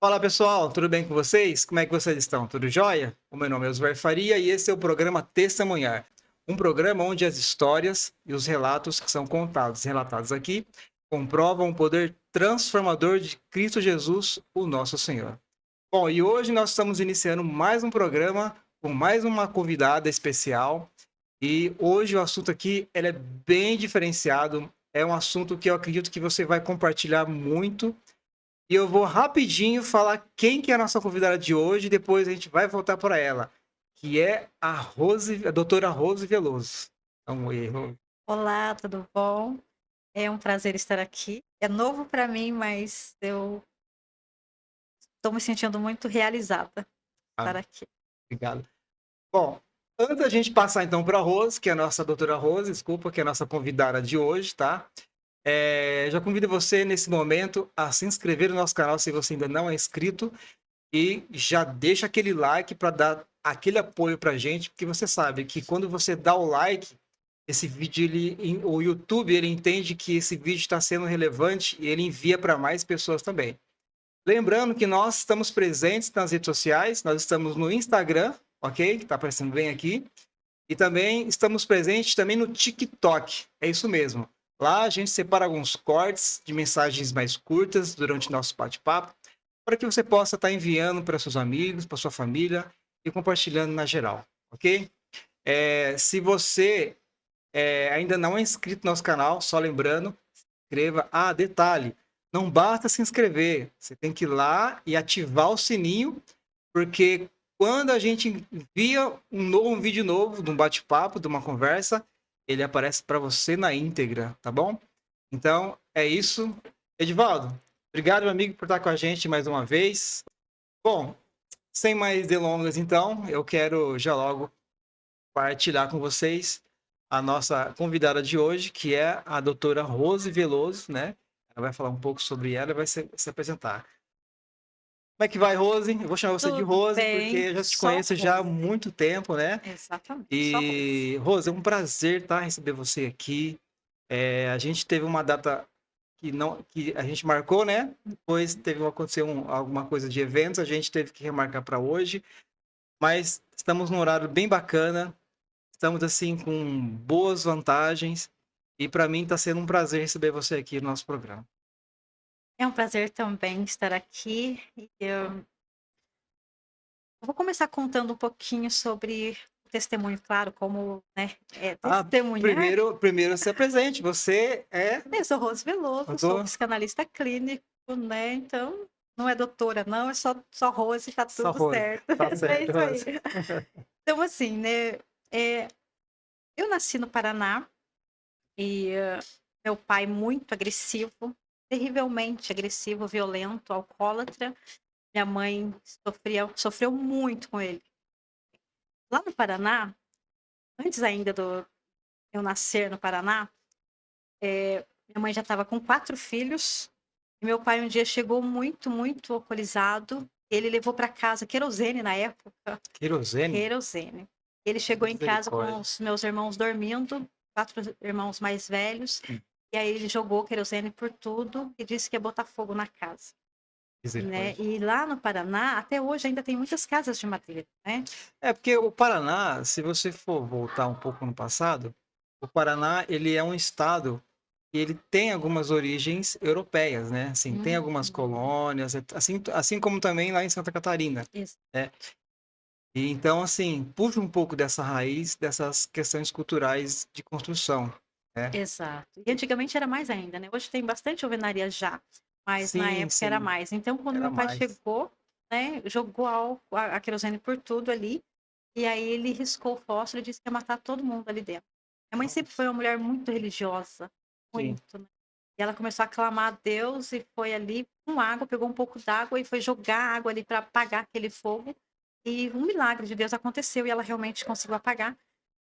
Fala pessoal, tudo bem com vocês? Como é que vocês estão? Tudo jóia? O meu nome é Osmar Faria e esse é o programa Testemunhar. Um programa onde as histórias e os relatos que são contados e relatados aqui comprovam o poder transformador de Cristo Jesus, o nosso Senhor. Bom, e hoje nós estamos iniciando mais um programa com mais uma convidada especial. E hoje o assunto aqui ele é bem diferenciado. É um assunto que eu acredito que você vai compartilhar muito e eu vou rapidinho falar quem que é a nossa convidada de hoje, e depois a gente vai voltar para ela, que é a doutora Rose Veloso. Então, oi, Rose. Olá, tudo bom? É um prazer estar aqui. É novo para mim, mas eu estou me sentindo muito realizada Ah, estar aqui. obrigado. Bom, antes da gente passar então para a Rose, que é a nossa doutora Rose, desculpa, que é a nossa convidada de hoje, tá? Já convido você nesse momento a se inscrever no nosso canal se você ainda não é inscrito e já deixa aquele like para dar aquele apoio para a gente, porque você sabe que quando você dá o like, esse vídeo, o YouTube, ele entende que esse vídeo está sendo relevante e ele envia para mais pessoas também. Lembrando que nós estamos presentes nas redes sociais, nós estamos no Instagram, ok? Que está aparecendo bem aqui. E também estamos presentes também no TikTok. É isso mesmo. Lá a gente separa alguns cortes de mensagens mais curtas durante o nosso bate-papo, para que você possa estar enviando para seus amigos, para sua família e compartilhando na geral, ok? Se você ainda não é inscrito no nosso canal, só lembrando, se inscreva. Ah, detalhe, não basta se inscrever, você tem que ir lá e ativar o sininho, porque quando a gente envia um vídeo novo, de um bate-papo, de uma conversa, ele aparece para você na íntegra, tá bom? Então, é isso. Edivaldo, obrigado, meu amigo, por estar com a gente mais uma vez. Bom, sem mais delongas, então, eu quero já logo partilhar com vocês a nossa convidada de hoje, que é a doutora Rose Veloso, né? Ela vai falar um pouco sobre ela e vai se apresentar. Como é que vai, Rose? Eu vou chamar você de Tudo Rose, porque bem, eu já te só conheço já há Rose. muito tempo, né? Exatamente, só Rose. E, Rose, é um prazer, tá, receber você aqui. A gente teve uma data que a gente marcou, né? Depois aconteceu alguma coisa de eventos, a gente teve que remarcar para hoje, mas estamos num horário bem bacana. Estamos assim com boas vantagens e para mim está sendo um prazer receber você aqui no nosso programa. É um prazer também estar aqui. E eu vou começar contando um pouquinho sobre o testemunho, claro, como, né, é Ah, testemunhar. primeiro se apresente. Você é Eu sou Rose Veloso, sou doutor psicanalista clínico, né? Então, não é doutora, não, é só Rose, tá só tudo Rose. certo. Tá É certo, isso aí. Rose. Então, assim, né? é, Eu nasci no Paraná e meu pai muito agressivo, terrivelmente agressivo, violento, alcoólatra. Minha mãe sofreu muito com ele. Lá no Paraná, antes ainda do eu nascer no Paraná, minha mãe já estava com 4 filhos e meu pai um dia chegou muito, muito alcoolizado. Ele levou para casa querosene na época, Querosene? querosene. Ele chegou em casa com Misericórdia. os meus irmãos dormindo, 4 irmãos mais velhos. E aí ele jogou querosene por tudo e disse que ia botar fogo na casa, né. Misericórdia. E lá no Paraná, até hoje ainda tem muitas casas de madeira, né. É porque o Paraná, se você for voltar um pouco no passado, o Paraná ele é um estado e ele tem algumas origens europeias, né? Assim, tem algumas Uhum. colônias, assim como também lá em Santa Catarina, Ex né? E então, assim, puxa um pouco dessa raiz, dessas questões culturais de construção, né? exato. E antigamente era mais ainda, né. Hoje tem bastante alvenaria já, mas na Sim, época era sim, mais. Então quando era meu pai mais. chegou, né, jogou álcool a querosene por tudo ali, e aí ele riscou o fósforo e disse que ia matar todo mundo ali dentro. Minha mãe sempre foi uma mulher muito religiosa, Sim, muito, né. E ela começou a clamar a Deus e foi ali com água, pegou um pouco d'água e foi jogar água ali para apagar aquele fogo, e um milagre de Deus aconteceu e ela realmente conseguiu apagar.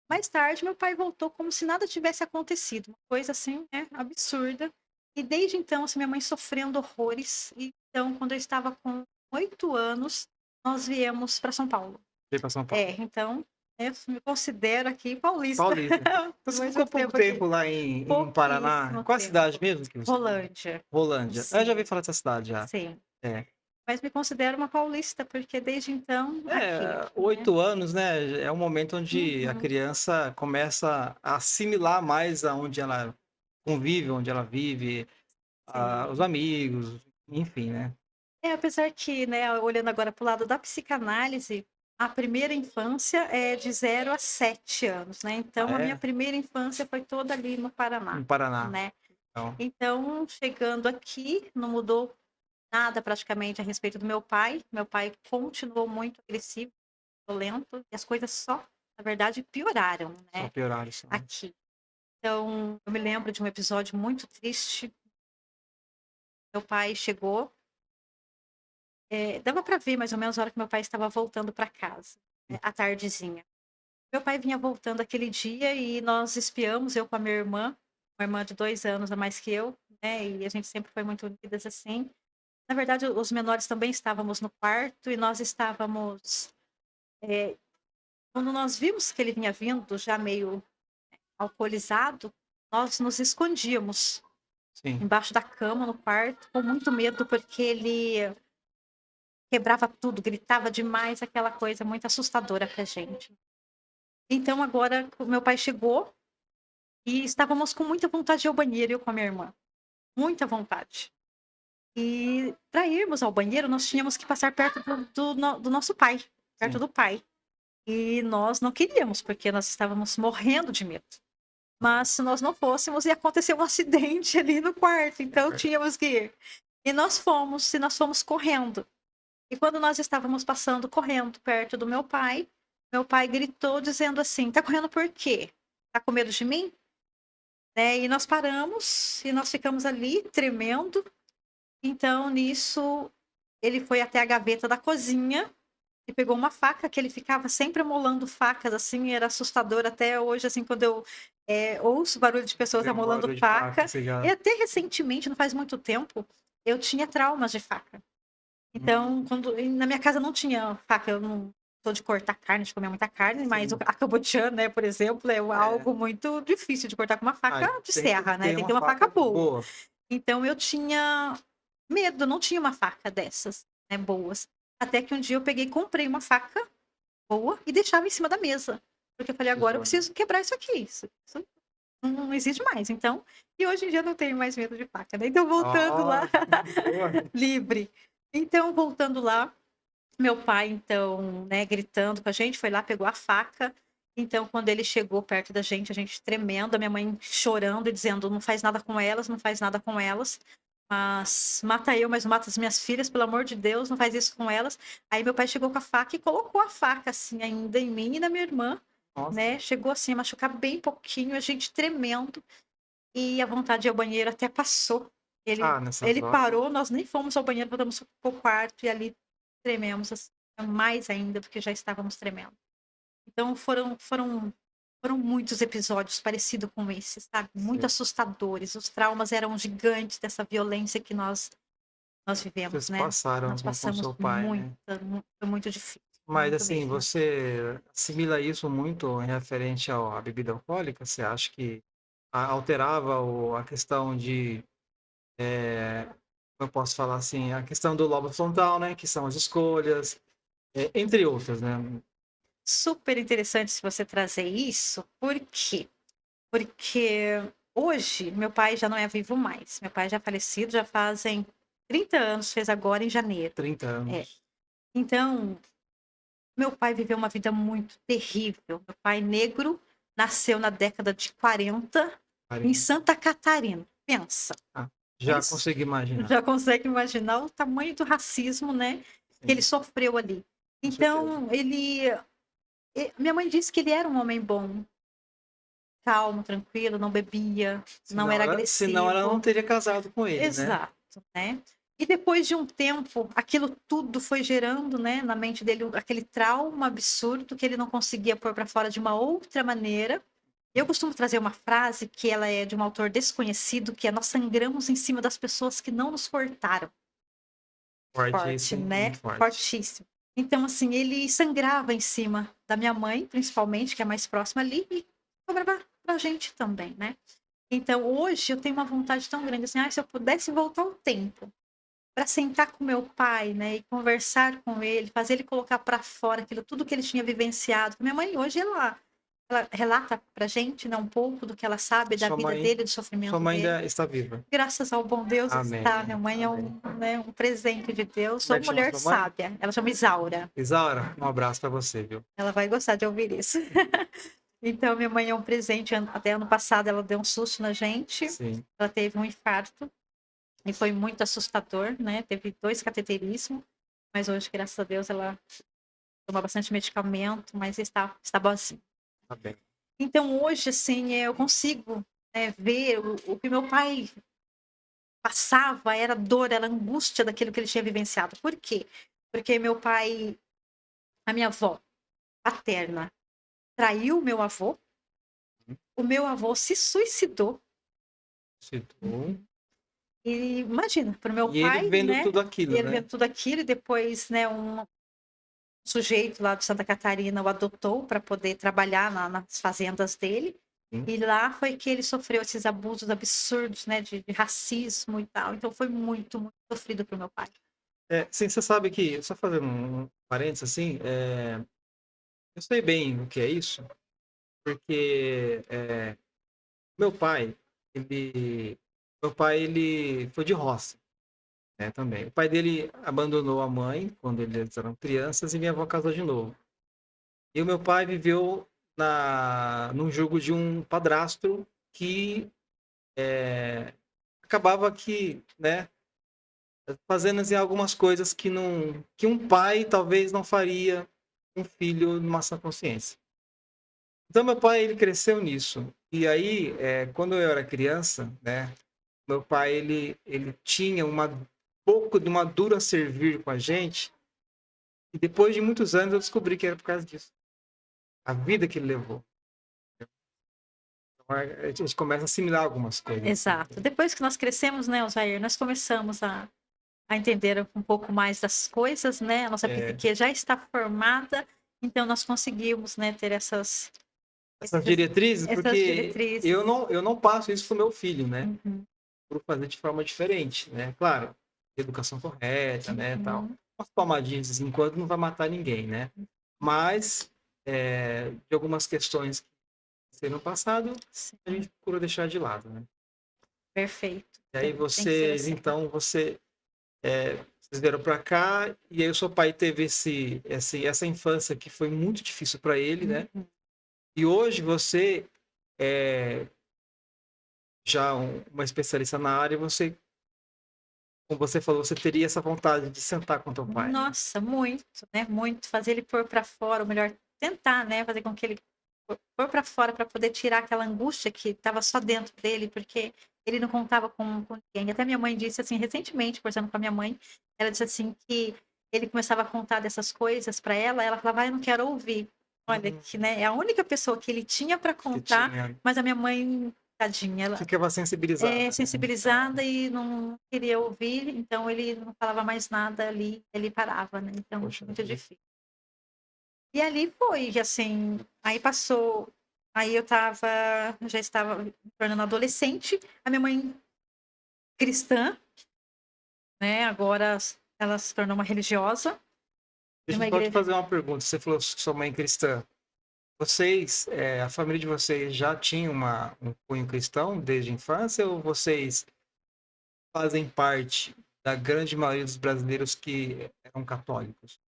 Mais tarde, meu pai voltou como se nada tivesse acontecido, uma coisa assim, né, absurda. E desde então, assim, minha mãe sofrendo horrores. E então, quando eu estava com 8 anos, nós viemos para São Paulo. veio para São Paulo. Então, eu me considero aqui paulista. Paulista. Então você ficou Muito pouco tempo aqui. tempo lá em Paraná? Pouquíssimo Qual a cidade tempo. mesmo que você falou? Rolândia. Rolândia. Eu já ouvi Sim, falar dessa cidade já. sim. É. Mas me considero uma paulista, porque desde então aqui, É, né. 8 anos, né, é o momento onde a Uhum, criança começa a assimilar mais aonde ela convive, onde ela vive, os sim. amigos, enfim, né. É, apesar que, né, olhando agora para o lado da psicanálise, a primeira infância é de 0 a 7 anos, né, Ah, então a minha é? primeira infância foi toda ali no Paraná, No Paraná, né. então. Então, chegando aqui, não mudou nada praticamente a respeito do meu pai. Meu pai continuou muito agressivo, violento, e as coisas só, na verdade, pioraram, Só né, piorar isso, né. aqui. Então, eu me lembro de um episódio muito triste. Meu pai chegou, dava para ver mais ou menos a hora que meu pai estava voltando para casa, à tardezinha. Meu pai vinha voltando aquele dia e nós espiamos, eu com a minha irmã, uma irmã de 2 anos a mais que eu, né, e a gente sempre foi muito unidas assim. Na verdade, os menores também estávamos no quarto e nós estávamos, eh, quando nós vimos que ele vinha vindo já meio alcoolizado, nós nos escondíamos Sim, embaixo da cama no quarto, com muito medo, porque ele quebrava tudo, gritava demais, aquela coisa muito assustadora pra gente. Então agora o meu pai chegou e estávamos com muita vontade de ir ao banheiro, eu com a minha irmã, muita vontade. E para irmos ao banheiro, nós tínhamos que passar perto do nosso pai, perto sim. do pai. E nós não queríamos, porque nós estávamos morrendo de medo. Mas se nós não fôssemos, ia acontecer um acidente ali no quarto, É então verdade. tínhamos que ir. E nós fomos correndo. E quando nós estávamos passando correndo perto do meu pai gritou dizendo assim: "Tá correndo por quê? Tá com medo de mim?", né, e nós paramos e nós ficamos ali tremendo. Então nisso, ele foi até a gaveta da cozinha e pegou uma faca, que ele ficava sempre amolando facas, assim, era assustador até hoje, assim, quando eu, ouço barulho de pessoas Vem um amolando barulho de faca, faca. você E já até recentemente, não faz muito tempo, eu tinha traumas de faca. hum, Então, quando e na minha casa não tinha faca, eu não sou de cortar carne, de comer muita carne, mas sim. a cabotiã, né, por exemplo, é É. algo muito difícil de cortar com uma faca Ah, de tem que serra, né, ter tem que uma ter uma faca faca boa. boa. Então eu tinha medo, não tinha uma faca dessas, né, boas. Até que um dia eu peguei e comprei uma faca boa e deixava em cima da mesa, porque eu falei: "Agora eu Precisou, né. preciso quebrar isso não existe mais". Então e hoje em dia eu não tenho mais medo de faca, né, então voltando lá, Ó, boa. livre. Então voltando lá, meu pai então, né, gritando com a gente, foi lá, pegou a faca. Então quando ele chegou perto da gente, a gente tremendo, a minha mãe chorando e dizendo: "Não faz nada com elas, não faz nada com elas, mas mata eu, mas não mata as minhas filhas, pelo amor de Deus, não faz isso com elas". Aí meu pai chegou com a faca e colocou a faca, assim, ainda em mim e na minha irmã, Nossa. né, chegou, assim, a machucar bem pouquinho, a gente tremendo, e a vontade de ir ao banheiro até passou. Ele Ah, nessas ele horas, né. parou, nós nem fomos ao banheiro, voltamos para o quarto e ali trememos, assim, mais ainda do que já estávamos tremendo. Então foram muitos episódios parecido com esse, sabe, muito Sei. assustadores, os traumas eram gigantes dessa violência que nós vivemos, Vocês né. passaram Nós com passamos seu pai, muita, né. foi muito difícil, Mas, muito assim, mesmo. você assimila isso muito em referente à bebida alcoólica? Você acha que alterava a questão de, como eu posso falar assim, a questão do lobo frontal, né, que são as escolhas, entre outras, né. Super interessante se você trazer isso, por quê? Porque hoje meu pai já não é vivo mais, meu pai já é falecido, já fazem 30 anos, fez agora em janeiro. 30 É. anos, Então, meu pai viveu uma vida muito terrível. Meu pai negro, nasceu na década de 40 em 40. Santa Catarina. Pensa, Ah, já eles consegui imaginar, já consegue imaginar o tamanho do racismo, né, que ele sim, sofreu ali. com certeza. Então minha mãe disse que ele era um homem bom, calmo, tranquilo, não bebia, não era Senão ela não agressivo. teria casado com ele, né. Exato, né. E depois de um tempo, aquilo tudo foi gerando, né, na mente dele aquele trauma absurdo que ele não conseguia pôr para fora de uma outra maneira. Eu costumo trazer uma frase que ela é de um autor desconhecido, que é: "Nós sangramos em cima das pessoas que não nos cortaram". Forte, Fortíssimo, né, muito forte. fortíssimo. Então, assim, ele sangrava em cima da minha mãe, principalmente, que é mais próxima ali, e sobrava pra gente também, né. Então hoje eu tenho uma vontade tão grande, assim: "Ai, se eu pudesse voltar o tempo". para sentar com meu pai, né, e conversar com ele, fazer ele colocar para fora aquilo tudo que ele tinha vivenciado. Minha mãe hoje ela relata pra gente, né, um pouco do que ela sabe da Sua vida mãe dele, do sua sofrimento mãe dele. ainda está viva? Graças ao bom Deus está, Amém, minha mãe é amém. um, né, um presente de Deus. Como Sou é que chama mulher sua mãe? sábia, ela chama Isaura, Isaura, um abraço para você, viu. ela vai gostar de ouvir isso. Então minha mãe é um presente, até ano passado ela deu um susto na gente, Sim, ela teve um infarto e foi muito assustador, né, teve 2 cateterismo, mas hoje, graças a Deus, ela toma bastante medicamento, mas está boazinha. tá bem. Então hoje, assim, eu consigo, ver o que meu pai passava, era dor, era angústia daquilo que ele tinha vivenciado. Por quê? Porque meu pai a minha avó paterna traiu o meu avô se suicidou. Citou. E imagina, para o meu E ele pai, vendo né, tudo aquilo, ele né. vendo tudo aquilo e depois, né, um sujeito lá de Santa Catarina o adotou para poder trabalhar nas fazendas dele, Sim. e lá foi que ele sofreu esses abusos absurdos, né, de racismo e tal, então foi muito, muito sofrido para o meu pai. Sim, você sabe que só fazendo um parênteses, assim, eu sei bem o que é isso, porque, meu pai, ele ele foi de roça, né, também. O pai dele abandonou a mãe quando eles eram crianças e minha avó casou de novo. E o meu pai viveu num jugo de um padrasto que, acabava que, né, fazendo, assim, algumas coisas que um pai talvez não faria um filho numa sã consciência. Então meu pai, ele cresceu nisso. E aí, quando eu era criança, né, meu pai ele tinha uma pouco de uma dura servir com a gente, e depois de muitos anos eu descobri que era por causa disso, a vida que ele levou. Então, a gente começa a assimilar algumas coisas, assim. Exato. Depois que nós crescemos, né, Alzair, nós começamos a entender um pouco mais das coisas, né, a nossa É, psique já está formada, então nós conseguimos, né, ter essas esses diretrizes, essas porque diretrizes. eu não passo isso para o meu filho, né, Uhum, por fazer de forma diferente, né. Claro, educação correta, né, tal. uhum. Umas palmadinhas de vez em quando não vai matar ninguém, né. Mas, de algumas questões que serão passado, a Sim, gente procura deixar de lado, né. perfeito. E aí Tem que ser vocês, assim. então, vocês vieram para cá, e aí o seu pai teve essa infância que foi muito difícil para ele, né. Uhum. E hoje você é já uma especialista na área, você, como você falou, você teria essa vontade de sentar com teu pai, né. Nossa, muito, né, muito. Fazer ele pôr para fora, ou melhor, tentar, né, fazer com que ele pôr para fora para poder tirar aquela angústia que estava só dentro dele, porque ele não contava com ninguém. Até minha mãe disse assim, recentemente, conversando com a minha mãe, ela disse assim que ele começava a contar dessas coisas para ela falava: "Ai, eu não quero ouvir". Olha Hum, que, né, é a única pessoa que ele tinha para que contar, tinha mas a minha mãe, tadinha, ela ficava é sensibilizada, né. sensibilizada e não queria ouvir, então ele não falava mais nada ali, ele parava, né, então Poxa muito vida. difícil. E ali foi, assim, aí passou, aí eu já estava me tornando adolescente, a minha mãe cristã, né, agora ela se tornou uma religiosa de Deixa eu uma só te igreja. fazer uma pergunta, você falou que sua mãe é cristã. Vocês, a família de vocês já tinha um cunho cristão desde a infância, ou vocês fazem parte da grande maioria dos brasileiros que eram católicos?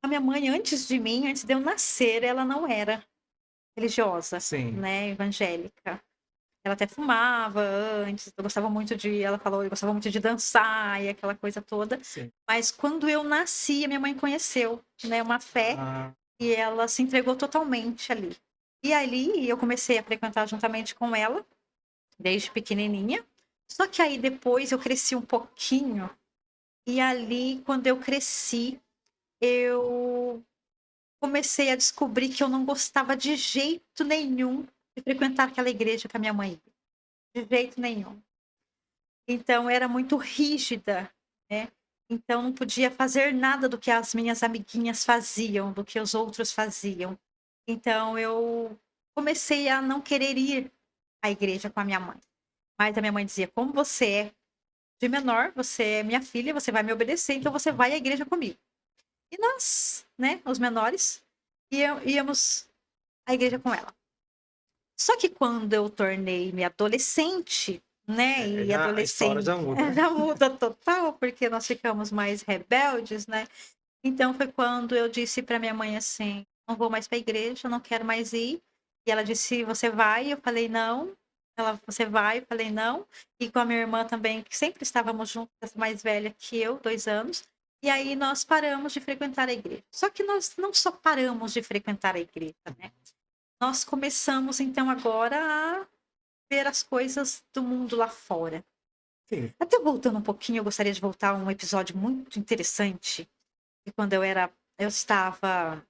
A minha mãe antes de mim, antes de eu nascer, ela não era religiosa, Sim, né, evangélica. Ela até fumava antes, eu gostava muito de ela falou: "Eu gostava muito de dançar", e aquela coisa toda. sim. Mas quando eu nasci, a minha mãe conheceu, né, uma fé, Ah, e ela se entregou totalmente ali. E ali eu comecei a frequentar juntamente com ela, desde pequenininha. Só que aí depois eu cresci um pouquinho, e ali quando eu cresci, eu comecei a descobrir que eu não gostava de jeito nenhum de frequentar aquela igreja que a minha mãe ia, de jeito nenhum. Então era muito rígida, né, então não podia fazer nada do que as minhas amiguinhas faziam, do que os outros faziam. Então eu comecei a não querer ir à igreja com a minha mãe. Mas a minha mãe dizia: "Como você é de menor, você é minha filha, você vai me obedecer, então você vai à igreja comigo. E nós, né, os menores, íamos à igreja com ela. Só que quando eu tornei-me adolescente, né, É, e já, a história adolescente já muda. já muda total, porque nós ficamos mais rebeldes, né. Então foi quando eu disse para minha mãe assim: "Não vou mais para a igreja, não quero mais ir". E ela disse: "Você vai?" Eu falei: "Não". Ela: "Você vai?" Eu falei: "Não". E com a minha irmã também, que sempre estávamos juntas, mais velha que eu, 2 anos, e aí nós paramos de frequentar a igreja. Só que nós não só paramos de frequentar a igreja, né, nós começamos então agora a ver as coisas do mundo lá fora. Sim. Até voltando um pouquinho, eu gostaria de voltar a um episódio muito interessante, que quando eu estava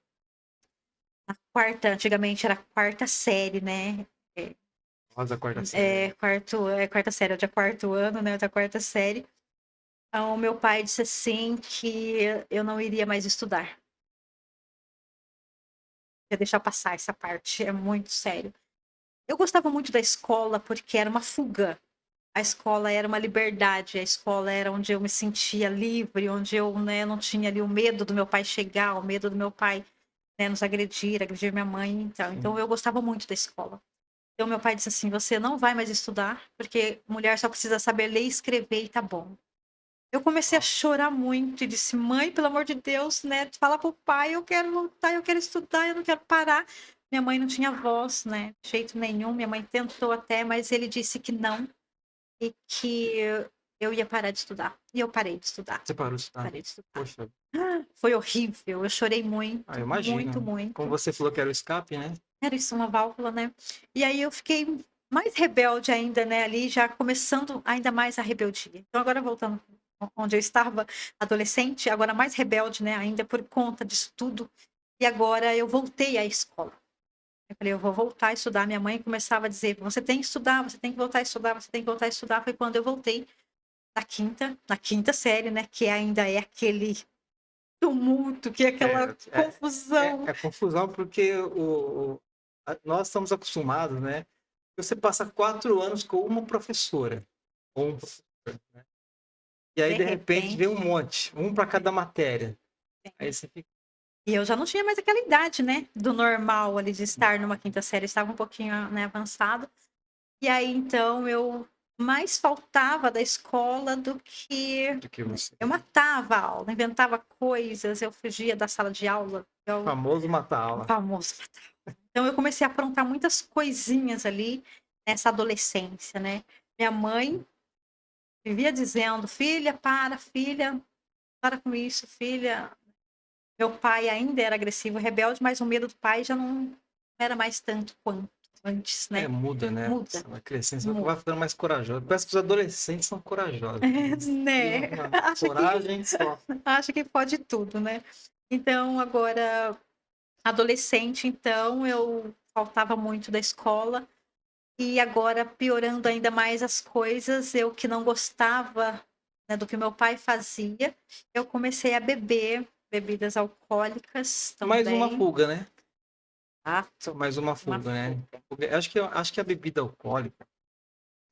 na quarta, antigamente era quarta série, né, eh Rosa quarta série. quarta série, eu tinha quarto ano, né, da quarta série. Então o meu pai disse assim que eu não iria mais estudar, ia deixar passar essa parte, é muito sério. Eu gostava muito da escola porque era uma fuga. A escola era uma liberdade, a escola era onde eu me sentia livre, onde eu, né, não tinha ali o medo do meu pai chegar, o medo do meu pai, né, nos agredir minha mãe, então Sim. eu gostava muito da escola. Então meu pai disse assim: "Você não vai mais estudar, porque mulher só precisa saber ler e escrever e tá bom". Eu comecei a Ó, chorar muito e disse: "Mãe, pelo amor de Deus, né, fala para o pai, eu quero voltar, eu quero estudar, eu não quero parar". Minha mãe não tinha voz, né, de jeito nenhum, minha mãe tentou até, mas ele disse que não, e que eu ia parar de estudar. E eu parei de estudar, você parou de estudar. parei de estudar. Poxa, Foi horrível, eu chorei eu muito, muito, imagino. Como muito. você falou que era o escape, né? Era isso, uma válvula, né. E aí eu fiquei mais rebelde ainda, né, ali já começando ainda mais a rebeldia. Então agora voltando onde eu estava, adolescente, agora mais rebelde, né, ainda por conta disso tudo, e agora eu voltei à escola. Eu falei: "Eu vou voltar a estudar", minha mãe começava a dizer: "Você tem que estudar, você tem que voltar a estudar, você tem que voltar a estudar", foi quando eu voltei na quinta série, né, que ainda é aquele tumulto, que é aquela É, é, confusão. é confusão porque nós estamos acostumados, né? Você passa 4 anos com uma professora, ou um professor, né? E aí, De de repente, vem repente um monte, um para cada matéria. Aí você fica. e eu já não tinha mais aquela idade, né, do normal ali de estar numa quinta série, estava um pouquinho, né, avançado. E aí então eu mais faltava da escola do que Do que você. eu matava a aula, inventava coisas, eu fugia da sala de aula, Famoso matar o aula. famoso matava. Então eu comecei a aprontar muitas coisinhas ali, nessa adolescência, né. Minha mãe vivia dizendo: filha, para com isso, filha". Meu pai ainda era agressivo e rebelde, mas o medo do pai já não era mais tanto quanto antes, É, né. muda, né? Muda, Você vai crescendo, você muda. vai ficando mais corajoso. Parece que os adolescentes são corajosos. Eles criam Né, uma acha que coragem só. acha que pode tudo, né. Então agora, adolescente, então, eu faltava muito da escola, e agora piorando ainda mais as coisas, eu que não gostava, né, do que meu pai fazia, eu comecei a beber bebidas alcoólicas Mais uma também. fuga, né? Exato, Mais uma uma fuga, né? fuga. Porque acho que a bebida alcoólica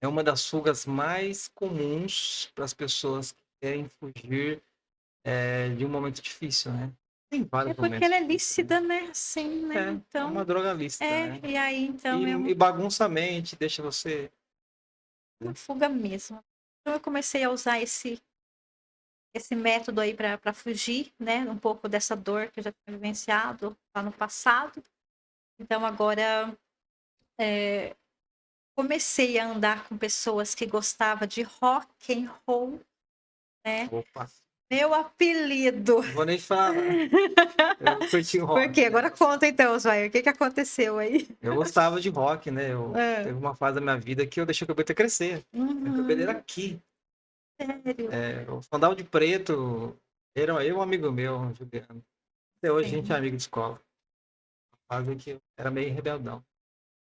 é uma das fugas mais comuns para as pessoas que querem fugir, de um momento difícil, né? Tem É vários porque momentos ela é difíceis, né? lícida, né, assim, né, É uma então droga lícita, né? e aí E então e eu bagunça a mente, deixa você, uma né? fuga mesmo. Então eu comecei a usar esse método aí para fugir, né, um pouco dessa dor que eu já tinha vivenciado lá no passado. Então agora, eh, comecei a andar com pessoas que gostava de rock and roll, né. Opa, Meu apelido. não vou nem falar. Eu curti Por rock, quê? né? Agora conta então, vai, o que que aconteceu aí? Eu gostava de rock, né? Hã. Teve uma fase da minha vida que eu deixei o cabelo até crescer. Meu cabelo era Uhum. aqui. Sério? Eu andava de preto. Era eu e um amigo meu, Juliano. Até hoje a gente é Sim. amigo de escola. Fase que eu era meio rebeldão.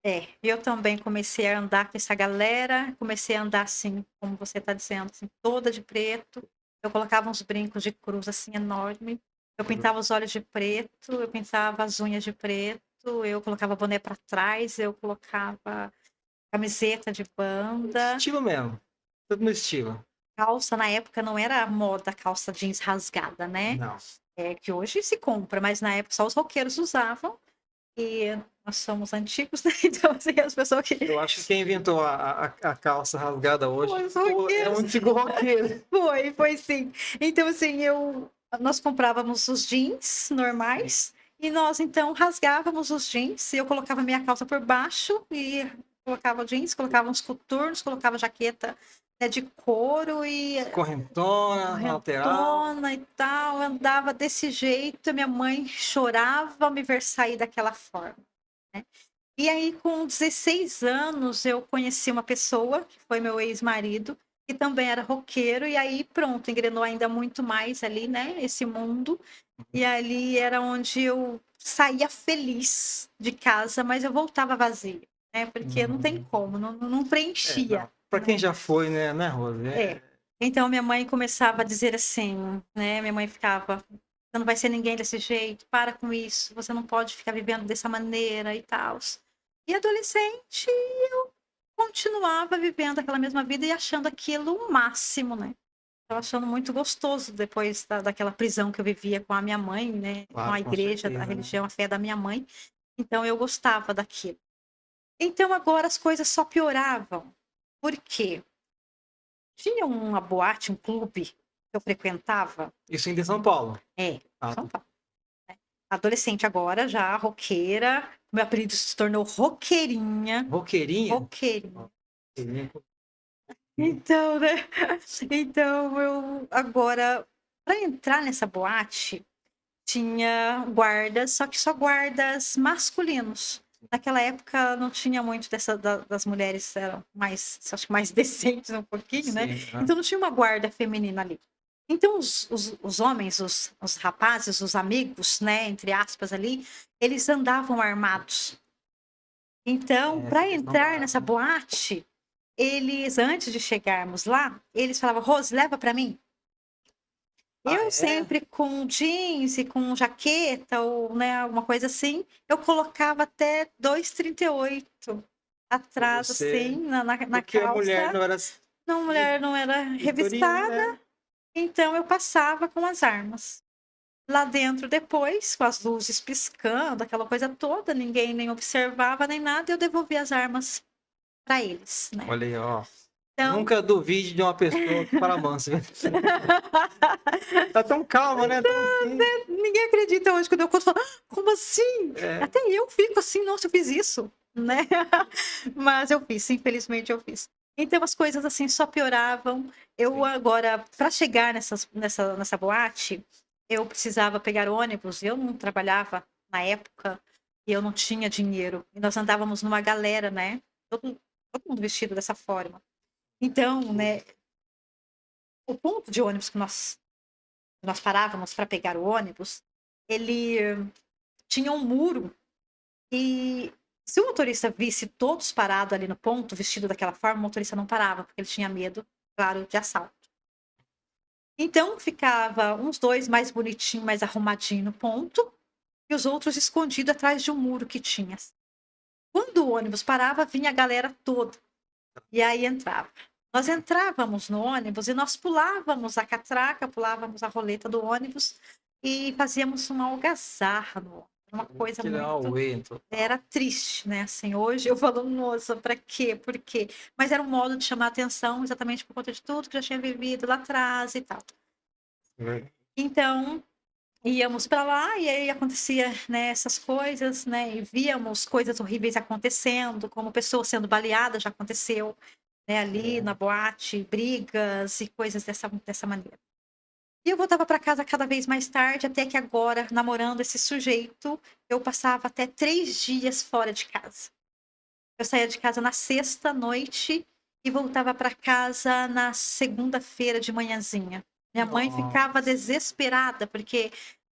É, eu também comecei a andar com essa galera, comecei a andar assim, como você está dizendo, assim, toda de preto. Eu colocava uns brincos de cruz, assim, enorme. Eu pintava os olhos de preto, eu pintava as unhas de preto, eu colocava boné para trás, eu colocava camiseta de banda, Estilo mesmo. Tudo no estilo. calça na época não era a moda calça jeans rasgada, né, Não. que hoje se compra, mas na época só os roqueiros usavam, e nós somos antigos, né, então assim, as pessoas que Eu acho que quem inventou a calça rasgada hoje os é um roqueiros. antigo roqueiro. Foi sim. Então, assim, nós comprávamos os jeans Sim. normais e nós, então, rasgávamos os jeans e eu colocava minha calça por baixo e colocava o jeans, colocava uns coturnos, colocava jaqueta, né, de couro e Correntona, lateral. correntona e tal, andava desse jeito, minha mãe chorava ao me ver sair daquela forma, né. E aí, com 16 anos, eu conheci uma pessoa, que foi meu ex-marido, que também era roqueiro, e aí pronto, engrenou ainda muito mais ali, né, esse mundo. E ali era onde eu saía feliz de casa, mas eu voltava vazia, né, porque não tem Uhum. como, não É, preenchia, não. Pra quem né. já foi, né, Rose? É. Então minha mãe começava a dizer assim, né, minha mãe ficava: "Você não vai ser ninguém desse jeito, para com isso, você não pode ficar vivendo dessa maneira e tal". E adolescente, eu continuava vivendo aquela mesma vida e achando aquilo o máximo, né. Estava achando muito gostoso depois daquela prisão que eu vivia com a minha mãe, né, com Claro, a com igreja, a certeza, né. religião, a fé da minha mãe, então eu gostava daquilo. Então agora as coisas só pioravam. Por quê? Tinha uma boate, um clube que eu frequentava, Isso ainda em São Paulo? Ah, São Paulo, adolescente agora já, roqueira, meu apelido se tornou roqueirinha, roqueirinha? roqueirinha. Roqueirinha. Então, né, então eu agora, para entrar nessa boate, tinha guardas, só que só guardas masculinos. Naquela época não tinha muito das mulheres, eram mais, acho que mais decentes um pouquinho, né, Sim, aham. então não tinha uma guarda feminina ali. Então os homens, os rapazes, os amigos, né, entre aspas ali, eles andavam armados. Então, É, essa para questão entrar da nessa arma. boate, eles antes de chegarmos lá, eles falavam: "Rose, leva para mim". Ah, Eu é? sempre com jeans e com jaqueta ou, né, alguma coisa assim, eu colocava até 2,38 Pra atrás, assim, você na porque a mulher calça. não era Não, vi mulher não era vitorina, revistada, né. então eu passava com as armas. Lá dentro depois, com as luzes piscando, aquela coisa toda, ninguém nem observava nem nada, eu devolvia as armas para eles, né. Olha aí, ó. Então Nunca duvide de uma pessoa que fala manso, viu. Tá tão calma, né, tão assim. ninguém acredita hoje quando eu conto, fala: "Ah, como assim?". É. Até eu fico assim: "Nossa, eu fiz isso", né. Mas eu fiz, infelizmente eu fiz. Então as coisas, assim, só pioravam. Eu Sim. agora, para chegar nessa boate, eu precisava pegar ônibus, eu não trabalhava na época, e eu não tinha dinheiro, e nós andávamos numa galera, né, todo mundo vestido dessa forma. Então, né, o ponto de ônibus que nós parávamos para pegar o ônibus, ele tinha um muro e se o motorista visse todos parados ali no ponto, vestido daquela forma, o motorista não parava, porque ele tinha medo, claro, de assalto. Então ficava uns 2 mais bonitinho, mais arrumadinho no ponto, e os outros escondidos atrás de um muro que tinha. Quando o ônibus parava, vinha a galera toda, e aí entrava. Nós entrávamos no ônibus e nós pulávamos a catraca, pulávamos a roleta do ônibus e fazíamos uma algazarra no ônibus, uma coisa Tirar o muito. Whey total. Era triste, né, assim, hoje eu falo: "Nossa, pra quê? Por quê?". Mas era um modo de chamar atenção, exatamente por conta de tudo que eu já tinha vivido lá atrás e tal. Ver Então, íamos pra lá e aí acontecia, né, essas coisas, né, e víamos coisas horríveis acontecendo, como pessoas sendo baleadas, já aconteceu, né, ali na é. boate, brigas e coisas dessa maneira. E eu voltava pra casa cada vez mais tarde, até que agora, namorando esse sujeito, eu passava até 3 dias fora de casa. Eu saía de casa na sexta noite e voltava para casa na segunda-feira de manhãzinha. Minha mãe ficava Nossa. desesperada, porque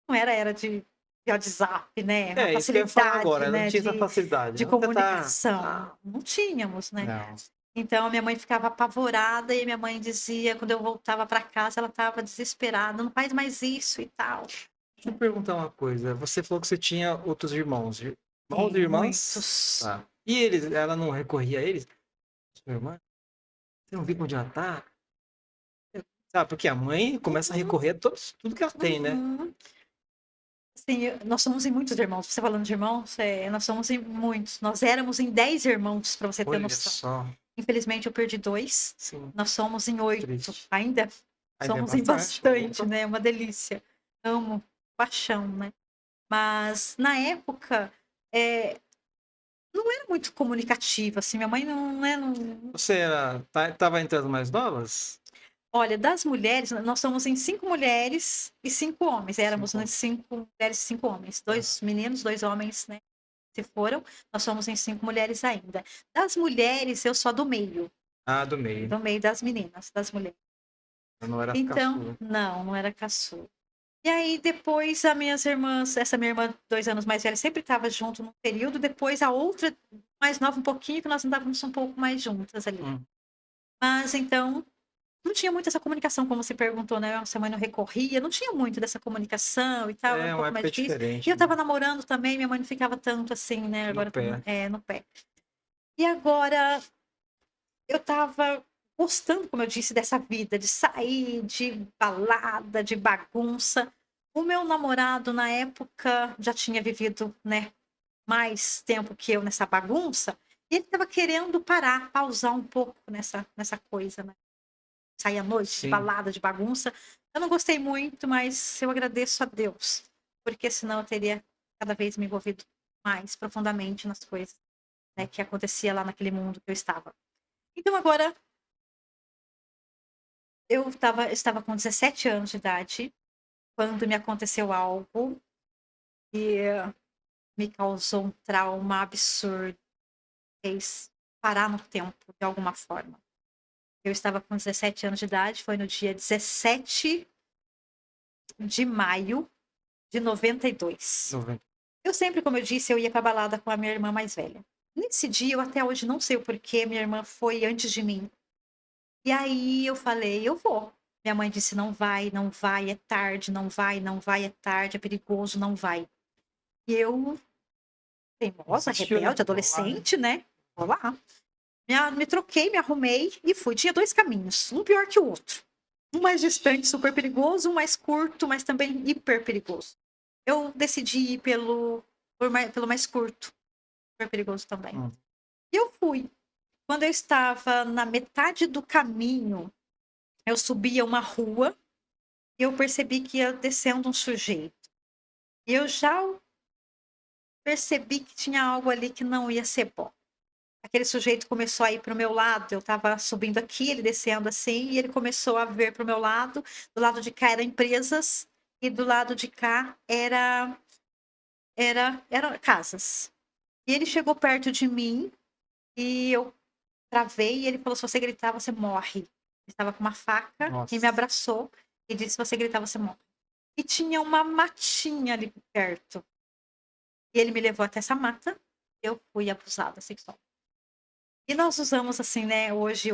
não era era de WhatsApp, né, a É, isso que eu ia falar facilidade, agora, não né, tinha essa facilidade, de né. Você tá comunicação. Não tínhamos, né. não. Então a minha mãe ficava apavorada e minha mãe dizia quando eu voltava para casa, ela estava desesperada: "Não faz mais isso e tal". Deixa eu perguntar uma coisa, você falou que você tinha outros irmãos, irmãos e Tenho irmãs? muitos. Tá. E eles ela não recorria a eles? "Sua irmã, você não viu onde ela tá? Tá, porque a mãe começa a Uhum, recorrer a tudo que ela tem, né. uhum. Assim, nós somos em muitos irmãos. Você falando de irmãos, nós somos em muitos. Nós éramos em 10 irmãos, para você ter Olha noção. só, Infelizmente eu perdi 2. sim, Nós somos em 8. triste. Ainda Ainda é somos em bastante, bastante, opa. né, é uma delícia. Amo, paixão, né. Mas na época, eh, não era muito comunicativa, assim, minha mãe não. Você estava entre as mais novas? Olha, das mulheres, nós somos em 5 mulheres e 5 homens, éramos, né, 5. 5 mulheres e 5 homens, Aham. 2 meninos, 2 homens, né, se foram, nós somos em 5 mulheres ainda. Das mulheres, eu sou a Ah, do meio. do meio das meninas, das mulheres. Eu não era a Então caçula. não era caçula. E aí depois as minhas irmãs, essa minha irmã 2 anos mais velha sempre estava junto num período, depois a outra mais nova um pouquinho, que nós andávamos um pouco mais juntas ali. Hum. Mas então, não tinha muito essa comunicação, como você perguntou, né, se a mãe não recorria, não tinha muito dessa comunicação e tal, era um É, uma pouco mais época difícil. E eu diferente, né, estava namorando também, minha mãe não ficava tanto assim, né, no agora pé. no pé. E agora eu estava gostando, como eu disse, dessa vida de sair, de balada, de bagunça. O meu namorado, na época, já tinha vivido, né, mais tempo que eu nessa bagunça, e ele estava querendo parar, pausar um pouco nessa coisa, né, sair à noite, de Sim. balada, de bagunça. Eu não gostei muito, mas eu agradeço a Deus, porque senão eu teria cada vez me envolvido mais profundamente nas coisas, né, que acontecia lá naquele mundo que eu estava. Então agora estava com 17 anos de idade, quando me aconteceu algo que me causou um trauma absurdo, fez parar no tempo de alguma forma. Eu estava com 17 anos de idade, foi no dia 17 de maio de 92. 90. Eu sempre, como eu disse, eu ia pra balada com a minha irmã mais velha. Nesse dia, eu até hoje não sei o porquê, minha irmã foi antes de mim. E aí eu falei: "Eu vou". Minha mãe disse: "Não vai, não vai, é tarde, não vai, não vai, é tarde, é perigoso, não vai". E eu, teimosa, Insistiu, né. rebelde, Vamos lá, né. adolescente, né, vou lá. Me troquei, me arrumei e fui. Tinha 2 caminhos, um pior que o outro. Um mais distante, super perigoso, um mais curto, mas também hiper perigoso. Eu decidi ir pelo mais curto, super perigoso também. Hum. E eu fui. Quando eu estava na metade do caminho, eu subia uma rua e eu percebi que ia descendo um sujeito. E eu já percebi que tinha algo ali que não ia ser bom. Aquele sujeito começou a ir para o meu lado, eu estava subindo aqui, ele descendo assim, e ele começou a vir para o meu lado. Do lado de cá era empresas e do lado de cá eram casas. E ele chegou perto de mim e eu travei e ele falou: "Se você gritar, você morre". Ele estava com uma faca e me Nossa. abraçou e disse: "Se você gritar, você morre". E tinha uma matinha ali perto. E ele me levou até essa mata, eu fui abusada sexualmente. E nós usamos assim, né, hoje